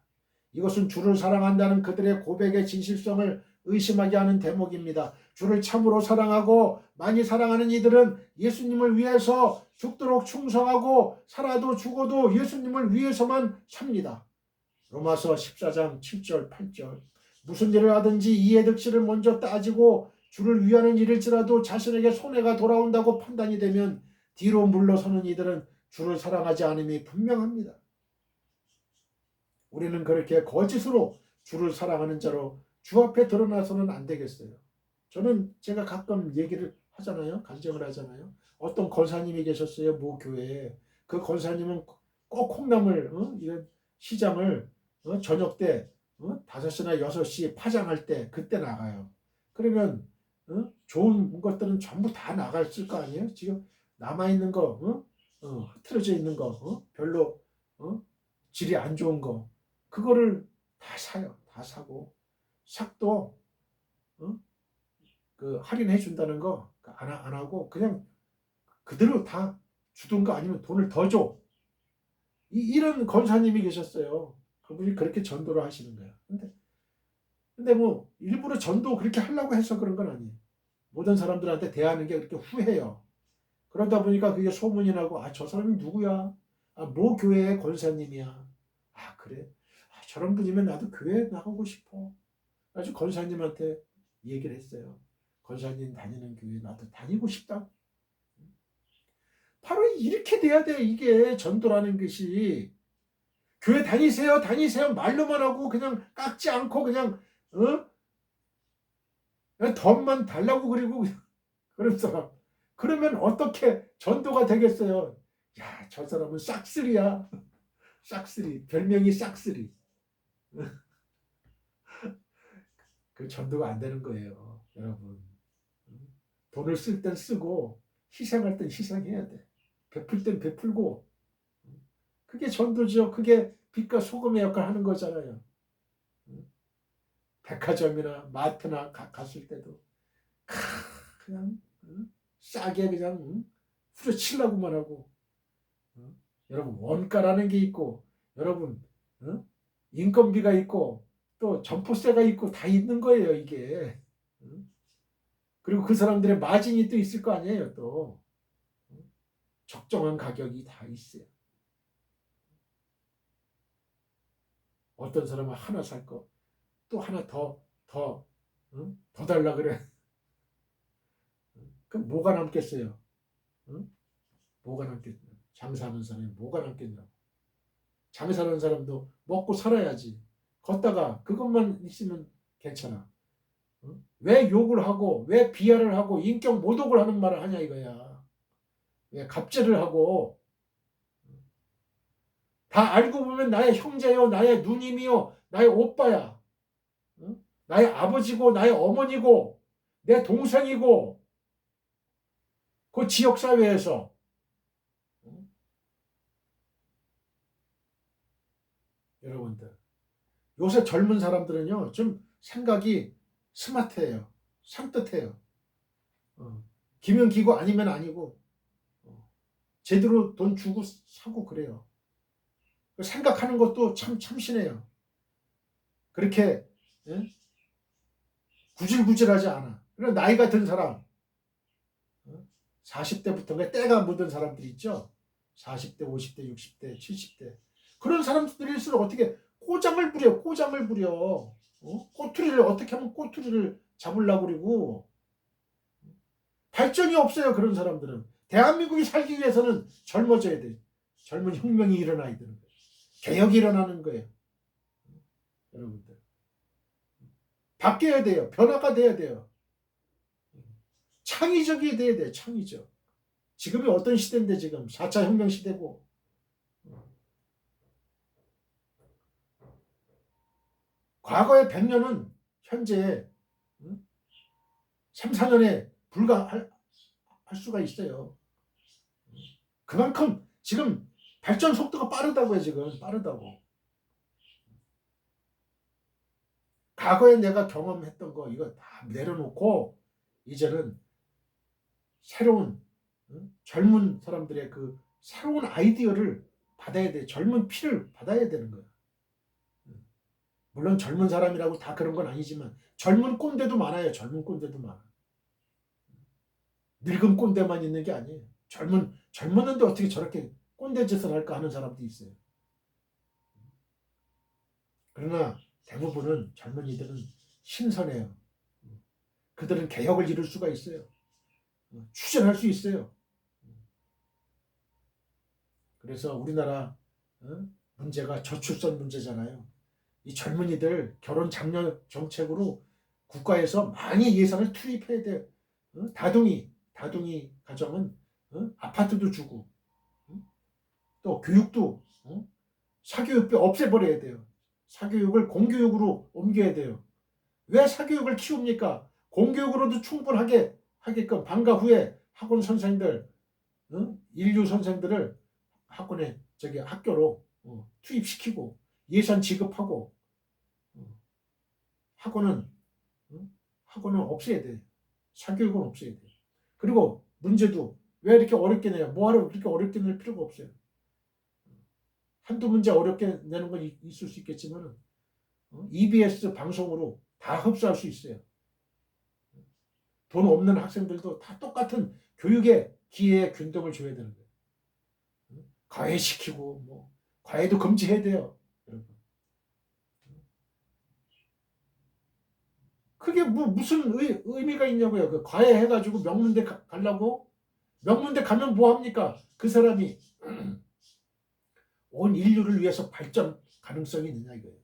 이것은 주를 사랑한다는 그들의 고백의 진실성을 의심하게 하는 대목입니다. 주를 참으로 사랑하고 많이 사랑하는 이들은 예수님을 위해서 죽도록 충성하고 살아도 죽어도 예수님을 위해서만 삽니다. 로마서 14장 7절 8절. 무슨 일을 하든지 이해 득실을 먼저 따지고 주를 위하는 일일지라도 자신에게 손해가 돌아온다고 판단이 되면 뒤로 물러서는 이들은 주를 사랑하지 않음이 분명합니다. 우리는 그렇게 거짓으로 주를 사랑하는 자로 주 앞에 드러나서는 안 되겠어요. 저는 제가 가끔 얘기를 하잖아요. 간증을 하잖아요. 어떤 권사님이 계셨어요. 모 교회에. 그 권사님은 꼭 콩나물 시장을 저녁 때 5시나 6시 파장할 때 그때 나가요. 그러면 좋은 것들은 전부 다 나갔을 거 아니에요. 지금 남아있는 거 흐트러져 있는 거 별로 질이 안 좋은 거 그거를 다 사요. 다 사고 삭도 그 할인해 준다는 거 안 하고 그냥 그대로 다 주든가 아니면 돈을 더 줘. 이런 권사님이 계셨어요. 그분이 그렇게 전도를 하시는 거야. 근데 뭐 일부러 전도 그렇게 하려고 해서 그런 건 아니에요. 모든 사람들한테 대하는 게 그렇게 후해요. 그러다 보니까 그게 소문이 나고 아, 저 사람이 누구야? 아, 모 교회의 권사님이야. 아, 그래? 아, 저런 분이면 나도 교회 나가고 싶어. 아주 권사님한테 얘기를 했어요. 권사님 다니는 교회 나도 다니고 싶다. 바로 이렇게 돼야 돼. 이게 전도라는 것이. 교회 다니세요 다니세요 말로만 하고 그냥 깎지 않고 그냥 그냥 돈만 달라고 그리고 그런 사람. 그러면 어떻게 전도가 되겠어요? 야, 저 사람은 싹쓸이야. 싹쓸이. 별명이 싹쓸이. 그 전도가 안 되는 거예요. 여러분. 돈을 쓸 땐 쓰고 희생할 땐 희생해야 돼. 베풀 땐 베풀고. 그게 전도죠. 그게 빛과 소금의 역할을 하는 거잖아요. 백화점이나 마트나 갔을 때도 그냥 싸게 그냥 후려치려고만 하고 여러분 원가라는 게 있고 여러분 인건비가 있고 또 점포세가 있고 다 있는 거예요 이게. 그리고 그 사람들의 마진이 또 있을 거 아니에요. 또 적정한 가격이 다 있어요. 어떤 사람은 하나 살 거 또 하나 더 달라 그래. 그럼 뭐가 남겠어요? 뭐가 남겠어요? 장사하는 사람이 뭐가 남겠냐고. 장사하는 사람도 먹고 살아야지. 걷다가 그것만 있으면 괜찮아. 왜 욕을 하고 왜 비하를 하고 인격 모독을 하는 말을 하냐 이거야. 왜 갑질을 하고. 다 알고 보면 나의 형제요 나의 누님이요 나의 오빠야. 나의 아버지고 나의 어머니고 내 동생이고 그 지역사회에서. 여러분들 요새 젊은 사람들은요 좀 생각이 스마트해요. 산뜻해요. 기면 기고 아니면 아니고 제대로 돈 주고 사고 그래요. 생각하는 것도 참 참신해요. 그렇게 예? 구질구질하지 않아. 그런 나이가 든 사람 40대부터 때가 묻은 사람들이 있죠. 40대, 50대, 60대, 70대 그런 사람들일수록 어떻게 꼬장을 부려 꼬장을 부려. 꼬투리를 어떻게 하면 꼬투리를 잡으려고 그러고 발전이 없어요. 그런 사람들은. 대한민국이 살기 위해서는 젊어져야 돼. 젊은 혁명이 일어나야 되는 거예요. 개혁이 일어나는 거예요. 여러분들. 바뀌어야 돼요. 변화가 돼야 돼요. 창의적이 돼야 돼요. 창의적. 지금이 어떤 시대인데 지금 4차 혁명 시대고 과거의 100년은 현재 3, 4년에 불과할 수가 있어요. 그만큼 지금 발전 속도가 빠르다고요. 지금 빠르다고. 과거에 내가 경험했던 거 이거 다 내려놓고 이제는 새로운 젊은 사람들의 그 새로운 아이디어를 받아야 돼. 젊은 피를 받아야 되는 거야. 물론 젊은 사람이라고 다 그런 건 아니지만 젊은 꼰대도 많아요. 젊은 꼰대도 많아. 늙은 꼰대만 있는 게 아니에요. 젊었는데 어떻게 저렇게 꼰대 짓을 할까 하는 사람도 있어요. 그러나 대부분은 젊은이들은 신선해요. 그들은 개혁을 이룰 수가 있어요. 추진할 수 있어요. 그래서 우리나라 문제가 저출산 문제잖아요. 이 젊은이들 결혼 장려 정책으로 국가에서 많이 예산을 투입해야 돼요. 다둥이 가정은 아파트도 주고 또 교육도 사교육비 없애버려야 돼요. 사교육을 공교육으로 옮겨야 돼요. 왜 사교육을 키웁니까? 공교육으로도 충분하게 하게끔 방과 후에 학원 선생들, 인류 선생들을 학교로 투입시키고 예산 지급하고 학원은 없애야 돼. 사교육은 없애야 돼. 그리고 문제도 왜 이렇게 어렵게 내요? 뭐하러 그렇게 어렵게 낼 필요가 없어요. 한두 문제 어렵게 내는 건 있을 수 있겠지만 EBS 방송으로 다 흡수할 수 있어요. 돈 없는 학생들도 다 똑같은 교육의 기회에 균등을 줘야 되는 거예요. 과외시키고 과외도 금지해야 돼요. 여러분. 그게 무슨 의미가 있냐고요. 그 과외해가지고 명문대 가려고? 명문대 가면 뭐합니까? 그 사람이 온 인류를 위해서 발전 가능성이 있느냐 이거예요.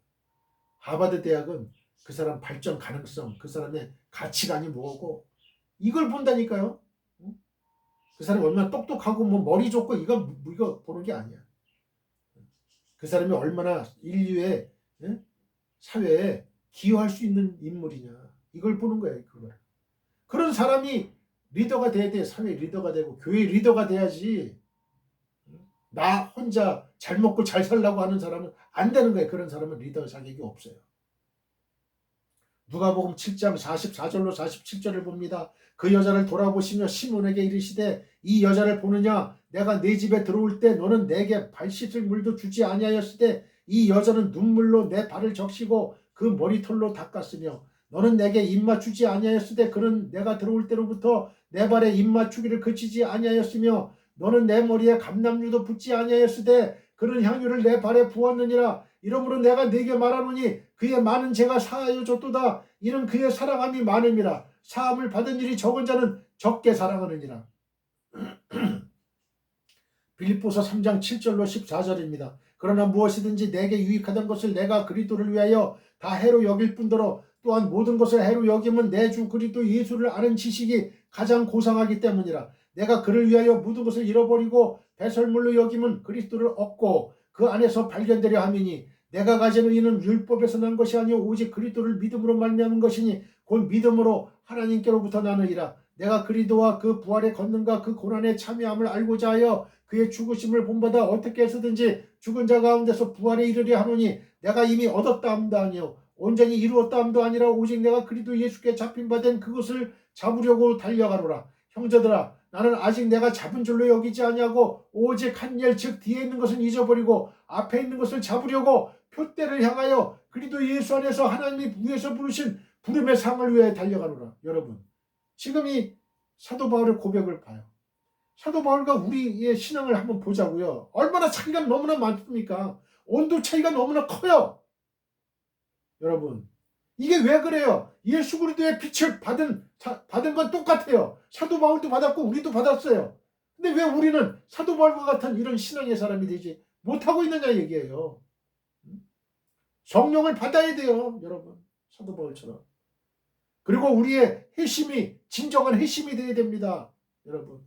하버드 대학은 그 사람 발전 가능성, 그 사람의 가치관이 뭐고 이걸 본다니까요. 그 사람이 얼마나 똑똑하고 머리 좋고 이거 보는 게 아니야. 그 사람이 얼마나 인류의 사회에 기여할 수 있는 인물이냐 이걸 보는 거예요. 그런 사람이 리더가 돼야 돼. 사회 리더가 되고 교회 리더가 돼야지. 나 혼자 잘 먹고 잘 살라고 하는 사람은 안 되는 거예요. 그런 사람은 리더 자격이 없어요. 누가복음 7장 44절로 47절을 봅니다. 그 여자를 돌아보시며 시몬에게 이르시되 이 여자를 보느냐? 내가 네 집에 들어올 때 너는 내게 발 씻을 물도 주지 아니하였으되 이 여자는 눈물로 내 발을 적시고 그 머리털로 닦았으며 너는 내게 입맞추지 아니하였으되 그는 내가 들어올 때로부터 내 발에 입맞추기를 그치지 아니하였으며 너는 내 머리에 감람유도 붓지 아니하였으되 그는 향유를 내 발에 부었느니라. 이러므로 내가 네게 말하노니 그의 많은 죄가 사하여 줬도다. 이는 그의 사랑함이 많음이라. 사함을 받은 일이 적은 자는 적게 사랑하느니라. 빌립보서 3장 7절로 14절입니다. 그러나 무엇이든지 내게 유익하던 것을 내가 그리스도를 위하여 다 해로 여길 뿐더러 또한 모든 것을 해로 여김은 내 주 그리스도 예수를 아는 지식이 가장 고상하기 때문이라. 내가 그를 위하여 모든 것을 잃어버리고 배설물로 여김은 그리스도를 얻고 그 안에서 발견되려 함이니 내가 가지는 이는 율법에서 난 것이 아니오 오직 그리스도를 믿음으로 말미암은 것이니 곧 믿음으로 하나님께로부터 나느니라. 내가 그리스도와 그 부활의 권능과 그 고난의 참여함을 알고자 하여 그의 죽으심을 본받아 어떻게 해서든지 죽은 자 가운데서 부활에 이르려 하노니 내가 이미 얻었다 함도 아니요 온전히 이루었다 함도 아니라 오직 내가 그리스도 예수께 잡힌 바 된 그것을 잡으려고 달려가노라. 형제들아 나는 아직 내가 잡은 줄로 여기지 아니하고 오직 한 일 즉 뒤에 있는 것은 잊어버리고 앞에 있는 것을 잡으려고 표대를 향하여 그리스도 예수 안에서 하나님이 위에서 부르신 부름의 상을 위해 달려가노라. 여러분 지금 이 사도 바울의 고백을 봐요. 사도 바울과 우리의 신앙을 한번 보자고요. 얼마나 차이가 너무나 많습니까? 온도 차이가 너무나 커요. 여러분 이게 왜 그래요? 예수 그리스도의 빛을 받은 건 똑같아요. 사도 바울도 받았고 우리도 받았어요. 근데 왜 우리는 사도 바울과 같은 이런 신앙의 사람이 되지 못하고 있느냐 얘기예요. 성령을 받아야 돼요. 여러분 사도 바울처럼. 그리고 우리의 회심이 진정한 회심이 되어야 됩니다. 여러분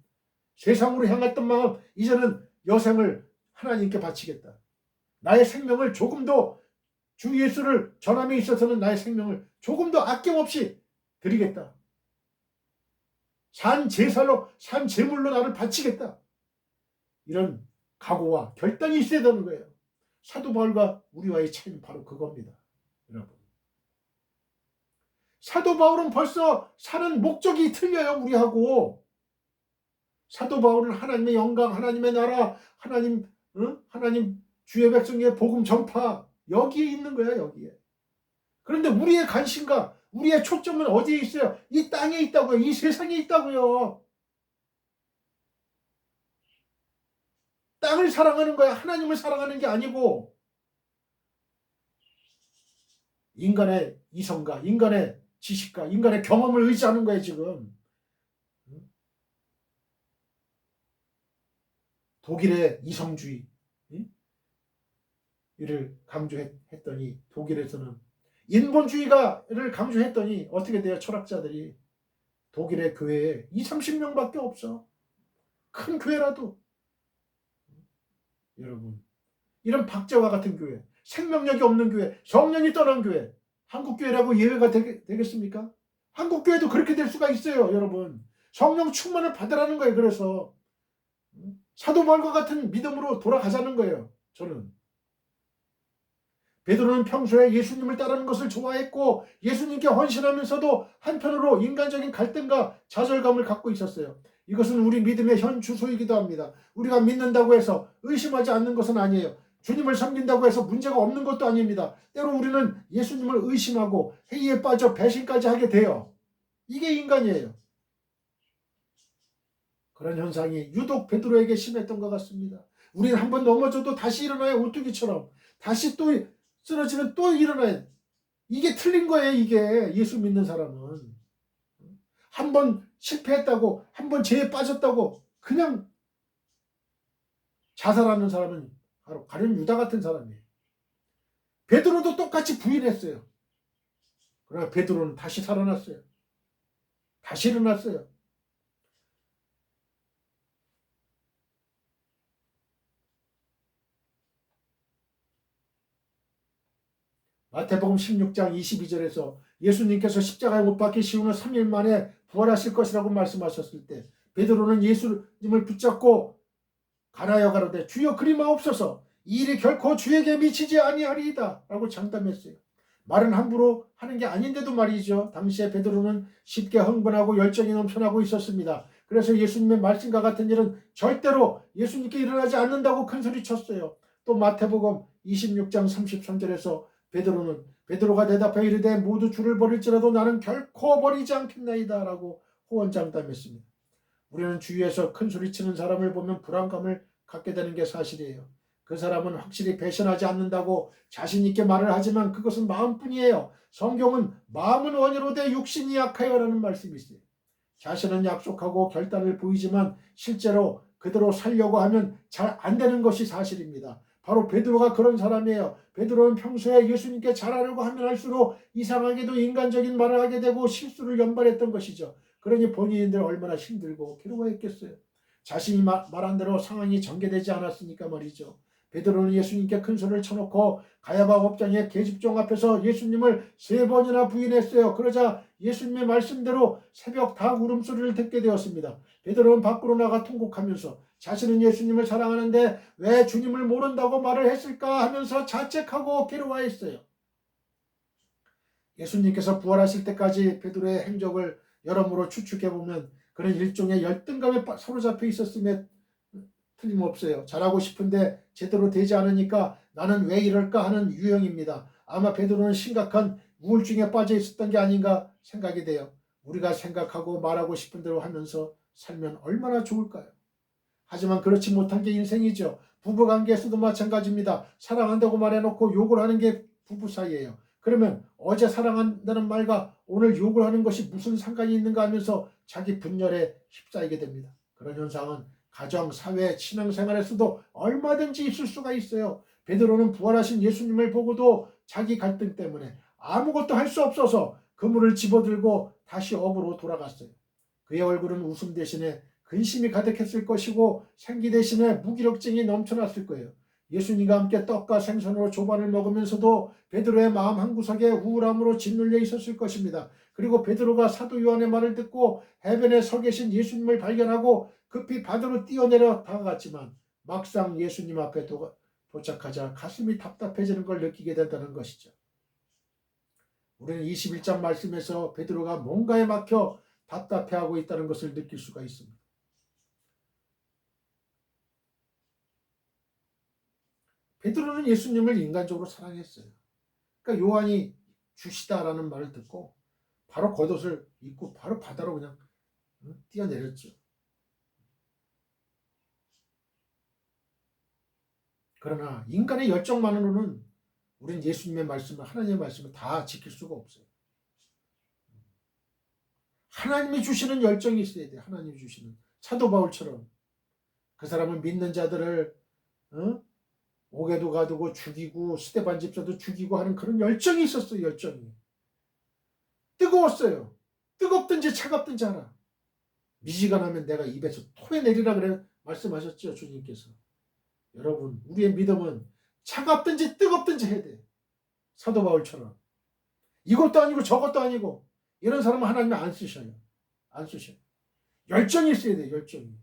세상으로 향했던 마음 이제는 여생을 하나님께 바치겠다. 나의 생명을 조금 더 주 예수를 전함에 있어서는 나의 생명을 조금 더 아낌없이 드리겠다. 산 제물로 나를 바치겠다. 이런 각오와 결단이 있어야 되는 거예요. 사도 바울과 우리와의 차이는 바로 그겁니다. 여러분. 사도 바울은 벌써 사는 목적이 틀려요. 우리하고. 사도 바울은 하나님의 영광, 하나님의 나라, 하나님, 하나님 주의 백성의 복음 전파, 여기에 있는 거야. 여기에. 그런데 우리의 관심과 우리의 초점은 어디에 있어요? 이 땅에 있다고요. 이 세상에 있다고요. 땅을 사랑하는 거야. 하나님을 사랑하는 게 아니고 인간의 이성과 인간의 지식과 인간의 경험을 의지하는 거예요. 지금. 독일의 이성주의 를 강조했더니 독일에서는 인본주의가를 강조했더니 어떻게 돼요? 철학자들이 독일의 교회에 20, 30명밖에 없어. 큰 교회라도. 여러분, 이런 박제와 같은 교회, 생명력이 없는 교회, 성령이 떠난 교회, 한국교회라고 예외가 되겠습니까? 한국교회도 그렇게 될 수가 있어요. 여러분, 성령 충만을 받으라는 거예요. 그래서 사도 바울과 같은 믿음으로 돌아가자는 거예요. 저는. 베드로는 평소에 예수님을 따르는 것을 좋아했고 예수님께 헌신하면서도 한편으로 인간적인 갈등과 좌절감을 갖고 있었어요. 이것은 우리 믿음의 현 주소이기도 합니다. 우리가 믿는다고 해서 의심하지 않는 것은 아니에요. 주님을 섬긴다고 해서 문제가 없는 것도 아닙니다. 때로 우리는 예수님을 의심하고 회의에 빠져 배신까지 하게 돼요. 이게 인간이에요. 그런 현상이 유독 베드로에게 심했던 것 같습니다. 우리는 한번 넘어져도 다시 일어나요. 오뚜기처럼. 다시 또 쓰러지면 또 일어나야 돼. 이게 틀린 거예요. 이게 예수 믿는 사람은. 한 번 실패했다고 한 번 죄에 빠졌다고 그냥 자살하는 사람은 바로 가룟 유다 같은 사람이에요. 베드로도 똑같이 부인했어요. 그러나 베드로는 다시 살아났어요. 다시 일어났어요. 마태복음 16장 22절에서 예수님께서 십자가에 못 박히시고 3일 만에 부활하실 것이라고 말씀하셨을 때 베드로는 예수님을 붙잡고 가나여 가로되 주여 그리마옵소서 이 일이 결코 주에게 미치지 아니하리이다 라고 장담했어요. 말은 함부로 하는 게 아닌데도 말이죠. 당시에 베드로는 쉽게 흥분하고 열정이 넘쳐나고 있었습니다. 그래서 예수님의 말씀과 같은 일은 절대로 예수님께 일어나지 않는다고 큰소리 쳤어요. 또 마태복음 26장 33절에서 베드로가 대답하여 이르되 모두 주를 버릴지라도 나는 결코 버리지 않겠나이다 라고 호언장담했습니다. 우리는 주위에서 큰소리치는 사람을 보면 불안감을 갖게 되는 게 사실이에요. 그 사람은 확실히 배신하지 않는다고 자신 있게 말을 하지만 그것은 마음뿐이에요. 성경은 마음은 원이로되 육신이 약하여라는 말씀이 있어요. 자신은 약속하고 결단을 보이지만 실제로 그대로 살려고 하면 잘 안 되는 것이 사실입니다. 바로 베드로가 그런 사람이에요. 베드로는 평소에 예수님께 잘하려고 하면 할수록 이상하게도 인간적인 말을 하게 되고 실수를 연발했던 것이죠. 그러니 본인들 얼마나 힘들고 괴로워했겠어요. 자신이 말한 대로 상황이 전개되지 않았으니까 말이죠. 베드로는 예수님께 큰 소리를 쳐놓고 가야바 법장의 계집종 앞에서 예수님을 3번이나 부인했어요. 그러자 예수님의 말씀대로 새벽 닭 울음소리를 듣게 되었습니다. 베드로는 밖으로 나가 통곡하면서 자신은 예수님을 사랑하는데 왜 주님을 모른다고 말을 했을까 하면서 자책하고 괴로워했어요. 예수님께서 부활하실 때까지 베드로의 행적을 여러모로 추측해보면 그런 일종의 열등감에 사로잡혀 있었음에 틀림없어요. 잘하고 싶은데 제대로 되지 않으니까 나는 왜 이럴까 하는 유형입니다. 아마 베드로는 심각한 우울증에 빠져 있었던 게 아닌가 생각이 돼요. 우리가 생각하고 말하고 싶은 대로 하면서 살면 얼마나 좋을까요? 하지만 그렇지 못한 게 인생이죠. 부부관계에서도 마찬가지입니다. 사랑한다고 말해놓고 욕을 하는 게 부부 사이예요. 그러면 어제 사랑한다는 말과 오늘 욕을 하는 것이 무슨 상관이 있는가 하면서 자기 분열에 휩싸이게 됩니다. 그런 현상은 가정, 사회, 신앙생활에서도 얼마든지 있을 수가 있어요. 베드로는 부활하신 예수님을 보고도 자기 갈등 때문에 아무것도 할 수 없어서 그물을 집어들고 다시 업으로 돌아갔어요. 그의 얼굴은 웃음 대신에 근심이 가득했을 것이고 생기 대신에 무기력증이 넘쳐났을 거예요. 예수님과 함께 떡과 생선으로 조반을 먹으면서도 베드로의 마음 한구석에 우울함으로 짓눌려 있었을 것입니다. 그리고 베드로가 사도 요한의 말을 듣고 해변에 서 계신 예수님을 발견하고 급히 바다로 뛰어내려 다가갔지만 막상 예수님 앞에 도착하자 가슴이 답답해지는 걸 느끼게 된다는 것이죠. 우리는 21장 말씀에서 베드로가 뭔가에 막혀 답답해하고 있다는 것을 느낄 수가 있습니다. 베드로는 예수님을 인간적으로 사랑했어요. 그러니까 요한이 주시다라는 말을 듣고 바로 겉옷을 입고 바로 바다로 그냥 뛰어내렸죠. 그러나 인간의 열정만으로는 우리는 예수님의 말씀을, 하나님의 말씀을 다 지킬 수가 없어요. 하나님이 주시는 열정이 있어야 돼요. 하나님이 주시는. 사도 바울처럼 그 사람은 믿는 자들을 옥에도 가두고 죽이고 스데반 집사도 죽이고 하는 그런 열정이 있었어요. 열정이. 뜨거웠어요. 뜨겁든지 차갑든지 하라. 미지근하면 내가 입에서 토해내리라 그래 말씀하셨죠. 주님께서. 여러분, 우리의 믿음은 차갑든지 뜨겁든지 해야 돼. 사도 바울처럼. 이것도 아니고 저것도 아니고 이런 사람은 하나님이 안 쓰셔요. 안 쓰셔요. 열정이 있어야 돼요. 열정이.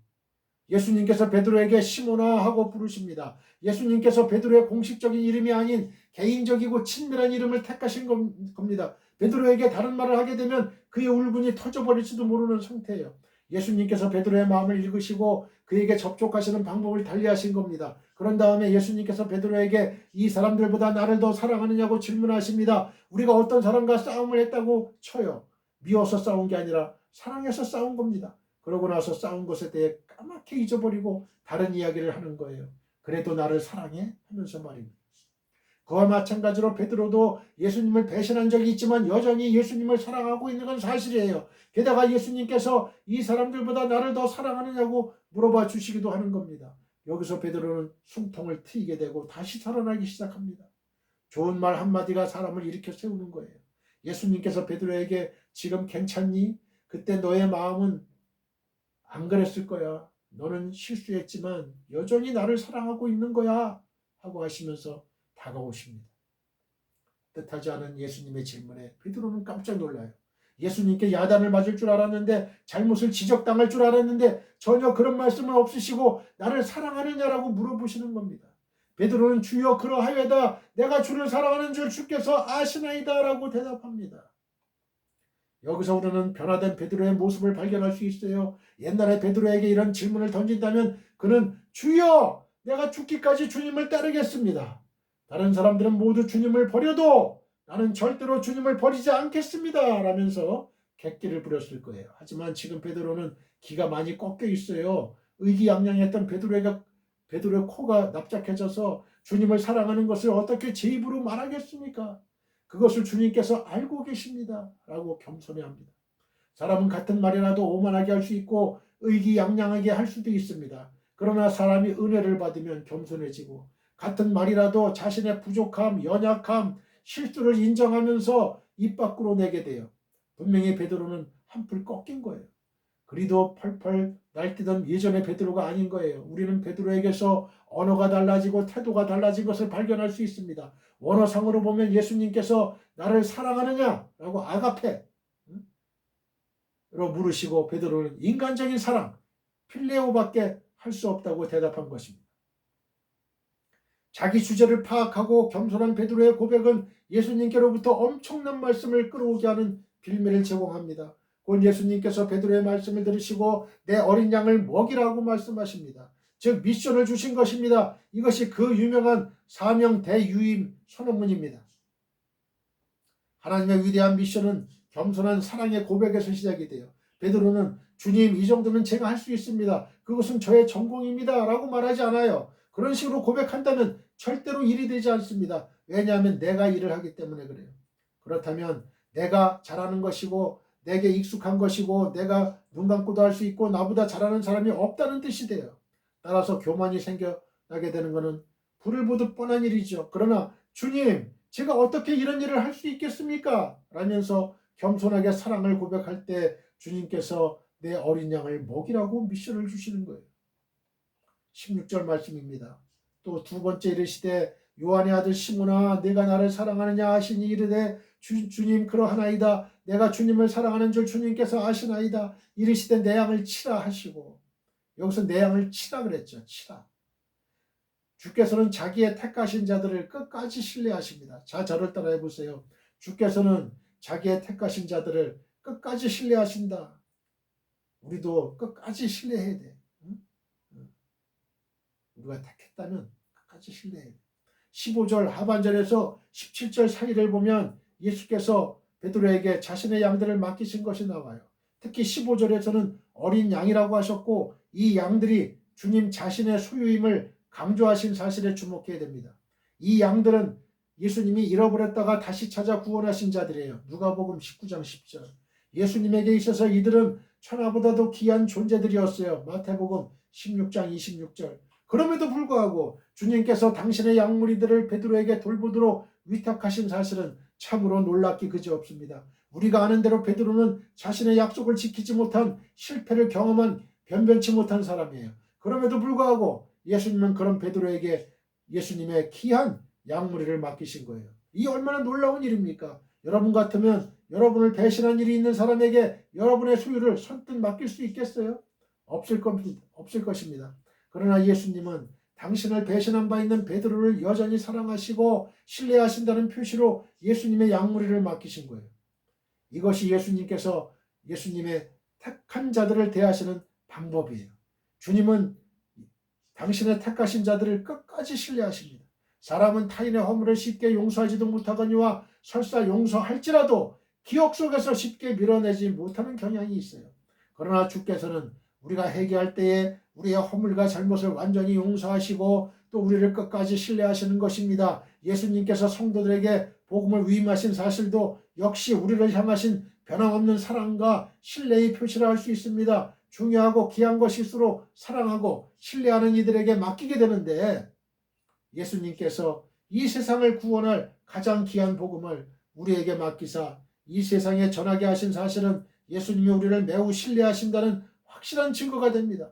예수님께서 베드로에게 시모나 하고 부르십니다. 예수님께서 베드로의 공식적인 이름이 아닌 개인적이고 친밀한 이름을 택하신 겁니다. 베드로에게 다른 말을 하게 되면 그의 울분이 터져버릴지도 모르는 상태예요. 예수님께서 베드로의 마음을 읽으시고 그에게 접촉하시는 방법을 달리하신 겁니다. 그런 다음에 예수님께서 베드로에게 이 사람들보다 나를 더 사랑하느냐고 질문하십니다. 우리가 어떤 사람과 싸움을 했다고 쳐요. 미워서 싸운 게 아니라 사랑해서 싸운 겁니다. 그러고 나서 싸운 것에 대해 까맣게 잊어버리고 다른 이야기를 하는 거예요. 그래도 나를 사랑해? 하면서 말입니다. 그와 마찬가지로 베드로도 예수님을 배신한 적이 있지만 여전히 예수님을 사랑하고 있는 건 사실이에요. 게다가 예수님께서 이 사람들보다 나를 더 사랑하느냐고 물어봐 주시기도 하는 겁니다. 여기서 베드로는 숨통을 트이게 되고 다시 살아나기 시작합니다. 좋은 말 한마디가 사람을 일으켜 세우는 거예요. 예수님께서 베드로에게 지금 괜찮니? 그때 너의 마음은 안 그랬을 거야. 너는 실수했지만 여전히 나를 사랑하고 있는 거야. 하고 하시면서 다가오십니다. 뜻하지 않은 예수님의 질문에 베드로는 깜짝 놀라요. 예수님께 야단을 맞을 줄 알았는데, 잘못을 지적당할 줄 알았는데 전혀 그런 말씀은 없으시고 나를 사랑하느냐라고 물어보시는 겁니다. 베드로는 주여 그러하여다 내가 주를 사랑하는 줄 주께서 아시나이다 라고 대답합니다. 여기서 우리는 변화된 베드로의 모습을 발견할 수 있어요. 옛날에 베드로에게 이런 질문을 던진다면 그는 주여 내가 죽기까지 주님을 따르겠습니다. 다른 사람들은 모두 주님을 버려도 나는 절대로 주님을 버리지 않겠습니다. 라면서 객기를 부렸을 거예요. 하지만 지금 베드로는 기가 많이 꺾여 있어요. 의기양양했던 베드로의 코가 납작해져서 주님을 사랑하는 것을 어떻게 제 입으로 말하겠습니까? 그것을 주님께서 알고 계십니다. 라고 겸손해합니다. 사람은 같은 말이라도 오만하게 할 수 있고 의기양양하게 할 수도 있습니다. 그러나 사람이 은혜를 받으면 겸손해지고 같은 말이라도 자신의 부족함, 연약함, 실수를 인정하면서 입 밖으로 내게 돼요. 분명히 베드로는 한풀 꺾인 거예요. 그리도 펄펄 날뛰던 예전의 베드로가 아닌 거예요. 우리는 베드로에게서 언어가 달라지고 태도가 달라진 것을 발견할 수 있습니다. 원어상으로 보면 예수님께서 나를 사랑하느냐라고 아가페로 물으시고 베드로는 인간적인 사랑, 필레오밖에 할 수 없다고 대답한 것입니다. 자기 주제를 파악하고 겸손한 베드로의 고백은 예수님께로부터 엄청난 말씀을 끌어오게 하는 빌미를 제공합니다. 곧 예수님께서 베드로의 말씀을 들으시고 내 어린 양을 먹이라고 말씀하십니다. 즉 미션을 주신 것입니다. 이것이 그 유명한 사명 대유임 선언문입니다. 하나님의 위대한 미션은 겸손한 사랑의 고백에서 시작이 돼요. 베드로는 주님 이 정도면 제가 할 수 있습니다. 그것은 저의 전공입니다. 라고 말하지 않아요. 그런 식으로 고백한다면 절대로 일이 되지 않습니다. 왜냐하면 내가 일을 하기 때문에 그래요. 그렇다면 내가 잘하는 것이고 내게 익숙한 것이고 내가 눈 감고도 할 수 있고 나보다 잘하는 사람이 없다는 뜻이 돼요. 따라서 교만이 생겨나게 되는 것은 불을 보듯 뻔한 일이죠. 그러나 주님 제가 어떻게 이런 일을 할 수 있겠습니까? 라면서 겸손하게 사랑을 고백할 때 주님께서 내 어린 양을 먹이라고 미션을 주시는 거예요. 16절 말씀입니다. 또 두 번째 이르시되 요한의 아들 시몬아 내가 나를 사랑하느냐 하시니 이르되 주님 그러하나이다. 내가 주님을 사랑하는 줄 주님께서 아시나이다. 이르시되 내 양을 치라 하시고, 여기서 내 양을 치라 그랬죠. 치라. 주께서는 자기의 택하신 자들을 끝까지 신뢰하십니다. 자, 저를 따라해 보세요. 주께서는 자기의 택하신 자들을 끝까지 신뢰하신다. 우리도 끝까지 신뢰해야 돼. 응? 우리가 택했다면 끝까지 신뢰해야 돼. 15절 하반절에서 17절 사이를 보면 예수께서 베드로에게 자신의 양들을 맡기신 것이 나와요. 특히 15절에서는 어린 양이라고 하셨고 이 양들이 주님 자신의 소유임을 강조하신 사실에 주목해야 됩니다. 이 양들은 예수님이 잃어버렸다가 다시 찾아 구원하신 자들이에요. 누가복음 19장 10절. 예수님에게 있어서 이들은 천하보다도 귀한 존재들이었어요. 마태복음 16장 26절. 그럼에도 불구하고 주님께서 당신의 양무리들을 베드로에게 돌보도록 위탁하신 사실은 참으로 놀랍기 그지없습니다. 우리가 아는 대로 베드로는 자신의 약속을 지키지 못한 실패를 경험한 변변치 못한 사람이에요. 그럼에도 불구하고 예수님은 그런 베드로에게 예수님의 귀한 양무리를 맡기신 거예요. 이 얼마나 놀라운 일입니까? 여러분 같으면 여러분을 배신한 일이 있는 사람에게 여러분의 소유를 선뜻 맡길 수 있겠어요? 없을 것입니다. 그러나 예수님은 당신을 배신한 바 있는 베드로를 여전히 사랑하시고 신뢰하신다는 표시로 예수님의 양무리를 맡기신 거예요. 이것이 예수님께서 예수님의 택한 자들을 대하시는 방법이에요. 주님은 당신의 택하신 자들을 끝까지 신뢰하십니다. 사람은 타인의 허물을 쉽게 용서하지도 못하거니와 설사 용서할지라도 기억 속에서 쉽게 밀어내지 못하는 경향이 있어요. 그러나 주께서는 우리가 회개할 때에 우리의 허물과 잘못을 완전히 용서하시고 또 우리를 끝까지 신뢰하시는 것입니다. 예수님께서 성도들에게 복음을 위임하신 사실도 역시 우리를 향하신 변함없는 사랑과 신뢰의 표시라 할 수 있습니다. 중요하고 귀한 것일수록 사랑하고 신뢰하는 이들에게 맡기게 되는데 예수님께서 이 세상을 구원할 가장 귀한 복음을 우리에게 맡기사 이 세상에 전하게 하신 사실은 예수님이 우리를 매우 신뢰하신다는 확실한 증거가 됩니다.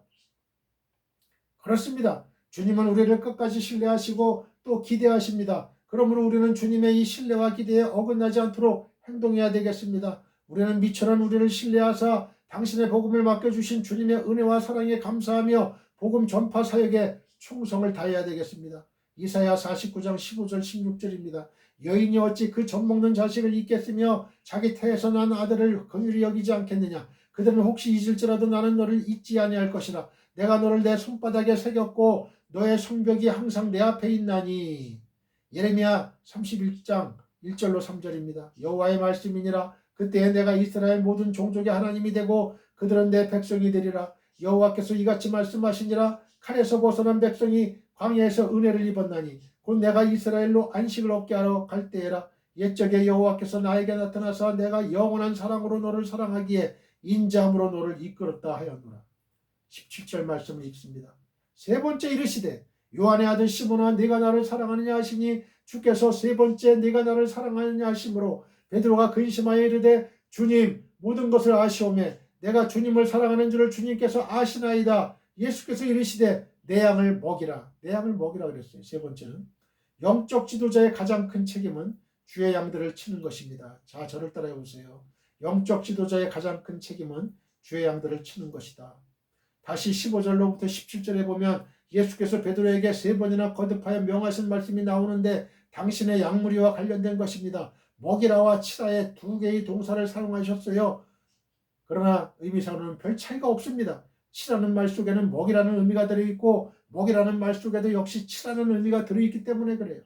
그렇습니다. 주님은 우리를 끝까지 신뢰하시고 또 기대하십니다. 그러므로 우리는 주님의 이 신뢰와 기대에 어긋나지 않도록 행동해야 되겠습니다. 우리는 미천한 우리를 신뢰하사 당신의 복음을 맡겨주신 주님의 은혜와 사랑에 감사하며 복음 전파 사역에 충성을 다해야 되겠습니다. 이사야 49장 15절 16절입니다. 여인이 어찌 그 젖먹는 자식을 잊겠으며 자기 태에서 난 아들을 긍휼히 여기지 않겠느냐. 그들은 혹시 잊을지라도 나는 너를 잊지 아니할 것이라. 내가 너를 내 손바닥에 새겼고 너의 성벽이 항상 내 앞에 있나니. 예레미야 31장 1절로 3절입니다. 여호와의 말씀이니라. 그때에 내가 이스라엘 모든 종족의 하나님이 되고 그들은 내 백성이 되리라. 여호와께서 이같이 말씀하시니라. 칼에서 벗어난 백성이 광야에서 은혜를 입었나니 곧 내가 이스라엘로 안식을 얻게 하러 갈 때에라. 옛적에 여호와께서 나에게 나타나서 내가 영원한 사랑으로 너를 사랑하기에 인자함으로 너를 이끌었다 하였노라. 17절 말씀을 읽습니다. 세 번째 이르시되 요한의 아들 시몬아 네가 나를 사랑하느냐 하시니 주께서 세 번째 네가 나를 사랑하느냐 하심으로 베드로가 근심하여 이르되 주님 모든 것을 아시오매 내가 주님을 사랑하는 줄을 주님께서 아시나이다. 예수께서 이르시되 내 양을 먹이라. 내 양을 먹이라 그랬어요. 세 번째는 영적 지도자의 가장 큰 책임은 주의 양들을 치는 것입니다. 자, 저를 따라해 보세요. 영적 지도자의 가장 큰 책임은 주의 양들을 치는 것이다. 다시 15절로부터 17절에 보면 예수께서 베드로에게 세 번이나 거듭하여 명하신 말씀이 나오는데 당신의 양무리와 관련된 것입니다. 먹이라와 치라의 두 개의 동사를 사용하셨어요. 그러나 의미상으로는 별 차이가 없습니다. 치라는 말 속에는 먹이라는 의미가 들어있고 먹이라는 말 속에도 역시 치라는 의미가 들어있기 때문에 그래요.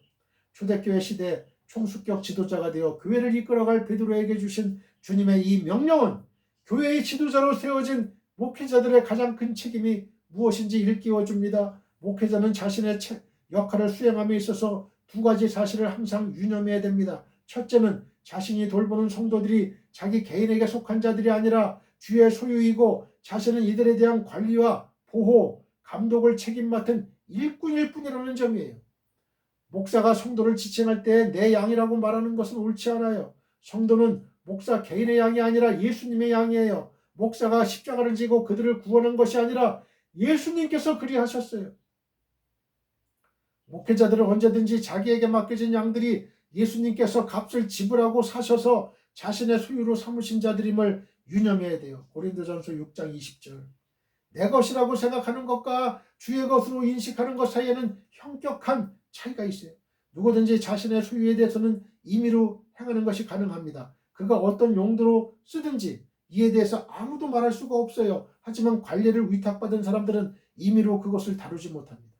초대교회 시대 총수격 지도자가 되어 교회를 이끌어갈 베드로에게 주신 주님의 이 명령은 교회의 지도자로 세워진 목회자들의 가장 큰 책임이 무엇인지 일깨워줍니다. 목회자는 자신의 역할을 수행함에 있어서 두 가지 사실을 항상 유념해야 됩니다. 첫째는 자신이 돌보는 성도들이 자기 개인에게 속한 자들이 아니라 주의 소유이고 자신은 이들에 대한 관리와 보호, 감독을 책임 맡은 일꾼일 뿐이라는 점이에요. 목사가 성도를 지칭할 때 내 양이라고 말하는 것은 옳지 않아요. 성도는 목사 개인의 양이 아니라 예수님의 양이에요. 목사가 십자가를 지고 그들을 구원한 것이 아니라 예수님께서 그리하셨어요. 목회자들은 언제든지 자기에게 맡겨진 양들이 예수님께서 값을 지불하고 사셔서 자신의 소유로 삼으신 자들임을 유념해야 돼요. 고린도전서 6장 20절. 내 것이라고 생각하는 것과 주의 것으로 인식하는 것 사이에는 현격한 차이가 있어요. 누구든지 자신의 소유에 대해서는 임의로 행하는 것이 가능합니다. 그가 어떤 용도로 쓰든지 이에 대해서 아무도 말할 수가 없어요. 하지만 관리를 위탁받은 사람들은 임의로 그것을 다루지 못합니다.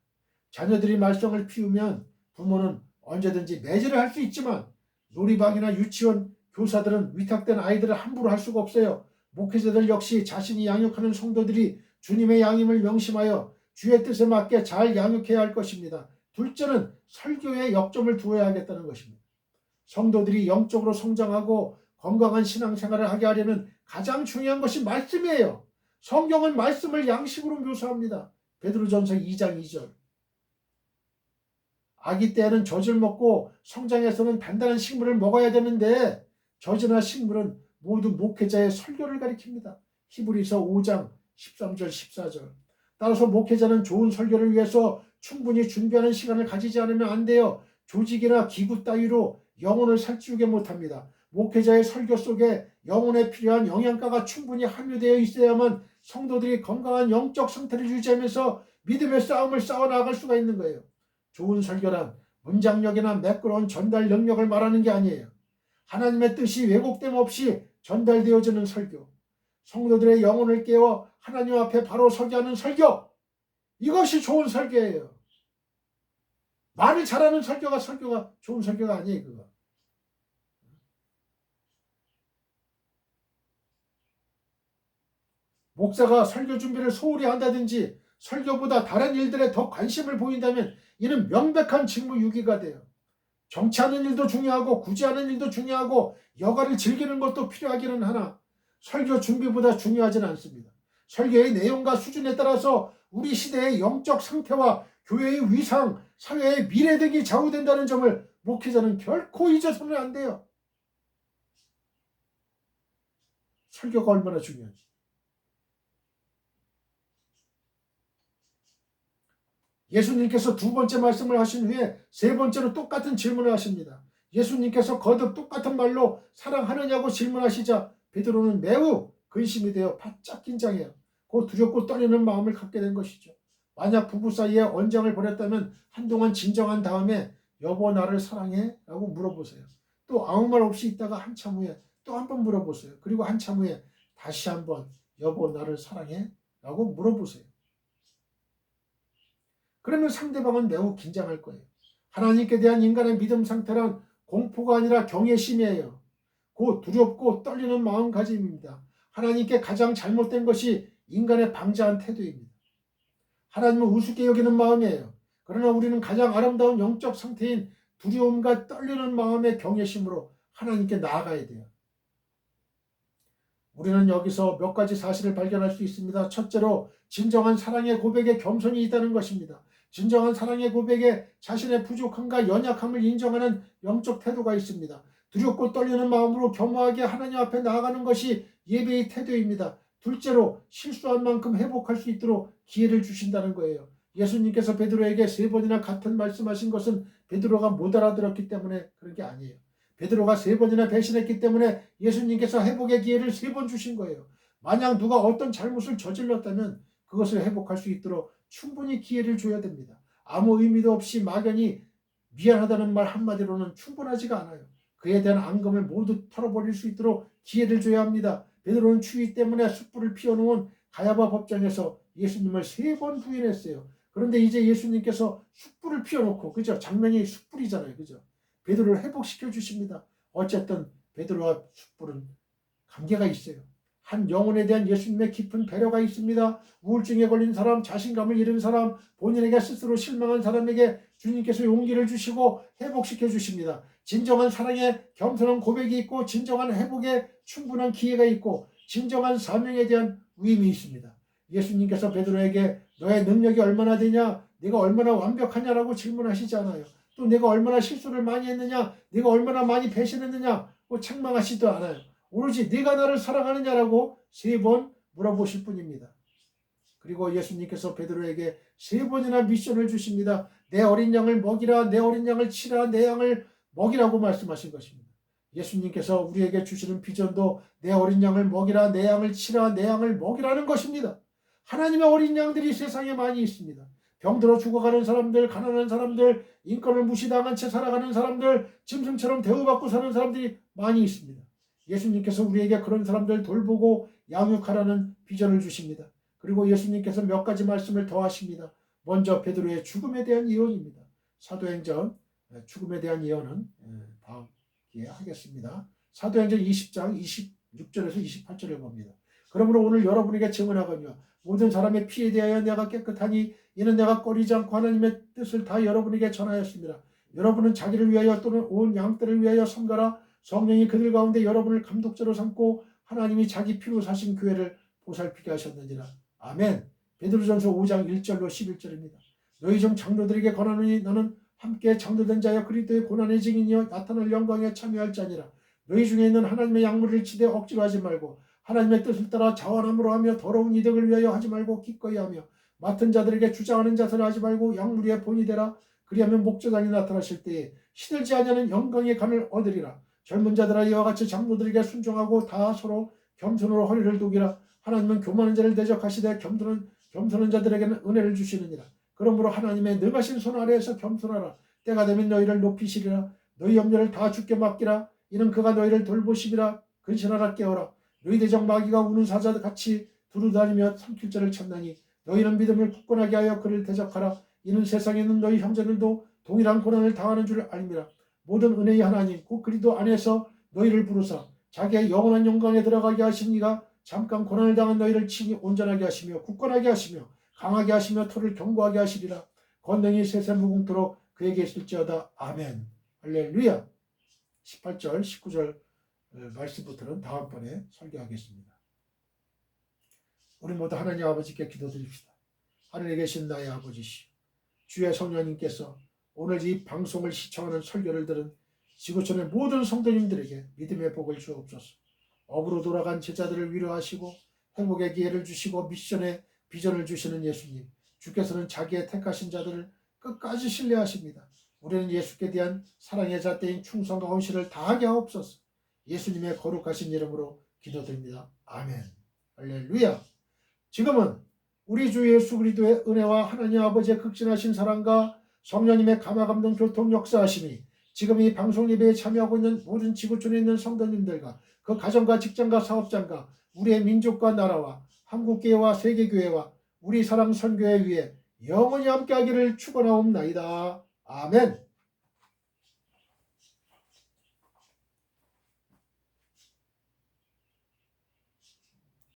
자녀들이 말썽을 피우면 부모는 언제든지 매질을 할 수 있지만 놀이방이나 유치원 교사들은 위탁된 아이들을 함부로 할 수가 없어요. 목회자들 역시 자신이 양육하는 성도들이 주님의 양임을 명심하여 주의 뜻에 맞게 잘 양육해야 할 것입니다. 둘째는 설교에 역점을 두어야 하겠다는 것입니다. 성도들이 영적으로 성장하고 건강한 신앙생활을 하게 하려면 가장 중요한 것이 말씀이에요. 성경은 말씀을 양식으로 묘사합니다. 베드로전서 2장 2절. 아기 때에는 젖을 먹고 성장해서는 단단한 식물을 먹어야 되는데 젖이나 식물은 모두 목회자의 설교를 가리킵니다. 히브리서 5장 13절 14절. 따라서 목회자는 좋은 설교를 위해서 충분히 준비하는 시간을 가지지 않으면 안 돼요. 조직이나 기구 따위로 영혼을 살찌우게 못합니다. 목회자의 설교 속에 영혼에 필요한 영양가가 충분히 함유되어 있어야만 성도들이 건강한 영적 상태를 유지하면서 믿음의 싸움을 싸워나갈 수가 있는 거예요. 좋은 설교란 문장력이나 매끄러운 전달 능력을 말하는 게 아니에요. 하나님의 뜻이 왜곡됨 없이 전달되어지는 설교. 성도들의 영혼을 깨워 하나님 앞에 바로 서게 하는 설교. 이것이 좋은 설교예요. 말을 잘하는 설교가 좋은 설교가 아니에요. 그거. 목사가 설교 준비를 소홀히 한다든지 설교보다 다른 일들에 더 관심을 보인다면 이는 명백한 직무유기가 돼요. 정치하는 일도 중요하고 구제하는 일도 중요하고 여가를 즐기는 것도 필요하기는 하나 설교 준비보다 중요하지는 않습니다. 설교의 내용과 수준에 따라서 우리 시대의 영적 상태와 교회의 위상, 사회의 미래 등이 좌우된다는 점을 목회자는 결코 잊어서는 안 돼요. 설교가 얼마나 중요한지. 예수님께서 두 번째 말씀을 하신 후에 세 번째로 똑같은 질문을 하십니다. 예수님께서 거듭 똑같은 말로 사랑하느냐고 질문하시자 베드로는 매우 근심이 되어 바짝 긴장해요. 곧 두렵고 떨리는 마음을 갖게 된 것이죠. 만약 부부 사이에 언쟁을 벌였다면 한동안 진정한 다음에 여보 나를 사랑해? 라고 물어보세요. 또 아무 말 없이 있다가 한참 후에 또 한 번 물어보세요. 그리고 한참 후에 다시 한번 여보 나를 사랑해? 라고 물어보세요. 그러면 상대방은 매우 긴장할 거예요. 하나님께 대한 인간의 믿음 상태란 공포가 아니라 경외심이에요. 곧 두렵고 떨리는 마음가짐입니다. 하나님께 가장 잘못된 것이 인간의 방자한 태도입니다. 하나님은 우습게 여기는 마음이에요. 그러나 우리는 가장 아름다운 영적 상태인 두려움과 떨리는 마음의 경외심으로 하나님께 나아가야 돼요. 우리는 여기서 몇 가지 사실을 발견할 수 있습니다. 첫째로 진정한 사랑의 고백에 겸손이 있다는 것입니다. 진정한 사랑의 고백에 자신의 부족함과 연약함을 인정하는 영적 태도가 있습니다. 두렵고 떨리는 마음으로 겸허하게 하나님 앞에 나아가는 것이 예배의 태도입니다. 둘째로 실수한 만큼 회복할 수 있도록 기회를 주신다는 거예요. 예수님께서 베드로에게 세 번이나 같은 말씀하신 것은 베드로가 못 알아들었기 때문에 그런 게 아니에요. 베드로가 세 번이나 배신했기 때문에 예수님께서 회복의 기회를 세 번 주신 거예요. 만약 누가 어떤 잘못을 저질렀다면 그것을 회복할 수 있도록 충분히 기회를 줘야 됩니다. 아무 의미도 없이 막연히 미안하다는 말 한마디로는 충분하지가 않아요. 그에 대한 앙금을 모두 털어버릴 수 있도록 기회를 줘야 합니다. 베드로는 추위 때문에 숯불을 피워놓은 가야바 법정에서 예수님을 세 번 부인했어요. 그런데 이제 예수님께서 숯불을 피워놓고, 그죠? 장면이 숯불이잖아요. 그죠? 베드로를 회복시켜 주십니다. 어쨌든 베드로와 숯불은 관계가 있어요. 한 영혼에 대한 예수님의 깊은 배려가 있습니다. 우울증에 걸린 사람, 자신감을 잃은 사람, 본인에게 스스로 실망한 사람에게 주님께서 용기를 주시고 회복시켜 주십니다. 진정한 사랑에 겸손한 고백이 있고 진정한 회복에 충분한 기회가 있고 진정한 사명에 대한 위임이 있습니다. 예수님께서 베드로에게 너의 능력이 얼마나 되냐? 네가 얼마나 완벽하냐라고 질문하시지 않아요. 또 내가 얼마나 실수를 많이 했느냐? 네가 얼마나 많이 배신했느냐? 책망하시지도 않아요. 오로지 네가 나를 사랑하느냐라고 세 번 물어보실 뿐입니다. 그리고 예수님께서 베드로에게 세 번이나 미션을 주십니다. 내 어린 양을 먹이라, 내 어린 양을 치라, 내 양을 먹이라고 말씀하신 것입니다. 예수님께서 우리에게 주시는 비전도 내 어린 양을 먹이라, 내 양을 치라, 내 양을 먹이라는 것입니다. 하나님의 어린 양들이 세상에 많이 있습니다. 병들어 죽어가는 사람들, 가난한 사람들, 인권을 무시당한 채 살아가는 사람들, 짐승처럼 대우받고 사는 사람들이 많이 있습니다. 예수님께서 우리에게 그런 사람들 돌보고 양육하라는 비전을 주십니다. 그리고 예수님께서 몇 가지 말씀을 더 하십니다. 먼저 베드로의 죽음에 대한 예언입니다. 사도행전 죽음에 대한 예언은 다음 기회에 하겠습니다. 사도행전 20장 26절에서 28절을 봅니다. 그러므로 오늘 여러분에게 증언하거니와 모든 사람의 피에 대하여 내가 깨끗하니 이는 내가 꺼리지 않고 하나님의 뜻을 다 여러분에게 전하였습니다. 여러분은 자기를 위하여 또는 온 양떼를 위하여 섬가라. 성령이 그들 가운데 여러분을 감독자로 삼고 하나님이 자기 피로 사신 교회를 보살피게 하셨느니라. 아멘. 베드로전서 5장 1절로 11절입니다. 너희 중 장로들에게 권하노니 너는 함께 장로된 자여 그리스도의 고난의 증인이여 나타날 영광에 참여할 자니라. 너희 중에 있는 하나님의 약물을 치되 억지로 하지 말고 하나님의 뜻을 따라 자원함으로 하며 더러운 이득을 위하여 하지 말고 기꺼이 하며 맡은 자들에게 주장하는 자세를 하지 말고 약물의 본이 되라. 그리하면 목자장이 나타나실 때에 시들지 아니하는 영광의 간을 얻으리라. 젊은 자들아 이와 같이 장로들에게 순종하고 다 서로 겸손으로 허리를 두기라. 하나님은 교만한 자를 대적하시되 겸손한 자들에게는 은혜를 주시느니라. 그러므로 하나님의 능하신 손 아래에서 겸손하라. 때가 되면 너희를 높이시리라. 너희 염려를 다 주께 맡기라. 이는 그가 너희를 돌보시리라. 근신하라 깨어라. 너희 대적 마귀가 우는 사자 같이 두루다니며 삼킬 자를 찾나니 너희는 믿음을 굳건하게 하여 그를 대적하라. 이는 세상에 있는 너희 형제들도 동일한 고난을 당하는 줄 알미라. 모든 은혜의 하나님 곧 그리스도 안에서 너희를 부르사 자기의 영원한 영광에 들어가게 하신 이가 잠깐 고난을 당한 너희를 친히 온전하게 하시며 굳건하게 하시며 강하게 하시며 토를 견고하게 하시리라. 권능이 세세 무궁토록 그에게 있을지어다. 아멘. 할렐루야. 18절 19절 말씀부터는 다음번에 설교하겠습니다. 우리 모두 하나님 아버지께 기도드립시다. 하늘에 계신 나의 아버지시오, 주의 성령님께서 오늘 이 방송을 시청하는 설교를 들은 지구촌의 모든 성도님들에게 믿음의 복을 주옵소서. 업으로 돌아간 제자들을 위로하시고 행복의 기회를 주시고 미션의 비전을 주시는 예수님, 주께서는 자기의 택하신 자들을 끝까지 신뢰하십니다. 우리는 예수께 대한 사랑의 잣대인 충성과 헌신을 다하게 하옵소서. 예수님의 거룩하신 이름으로 기도드립니다. 아멘. 할렐루야. 지금은 우리 주 예수 그리스도의 은혜와 하나님 아버지의 극진하신 사랑과 성령님의 감화감동 교통 역사하심이 지금 이 방송 예배에 참여하고 있는 모든 지구촌에 있는 성도님들과 그 가정과 직장과 사업장과 우리의 민족과 나라와 한국교회와 세계교회와 우리 사랑 선교회 위에 영원히 함께하기를 축원하옵나이다. 아멘.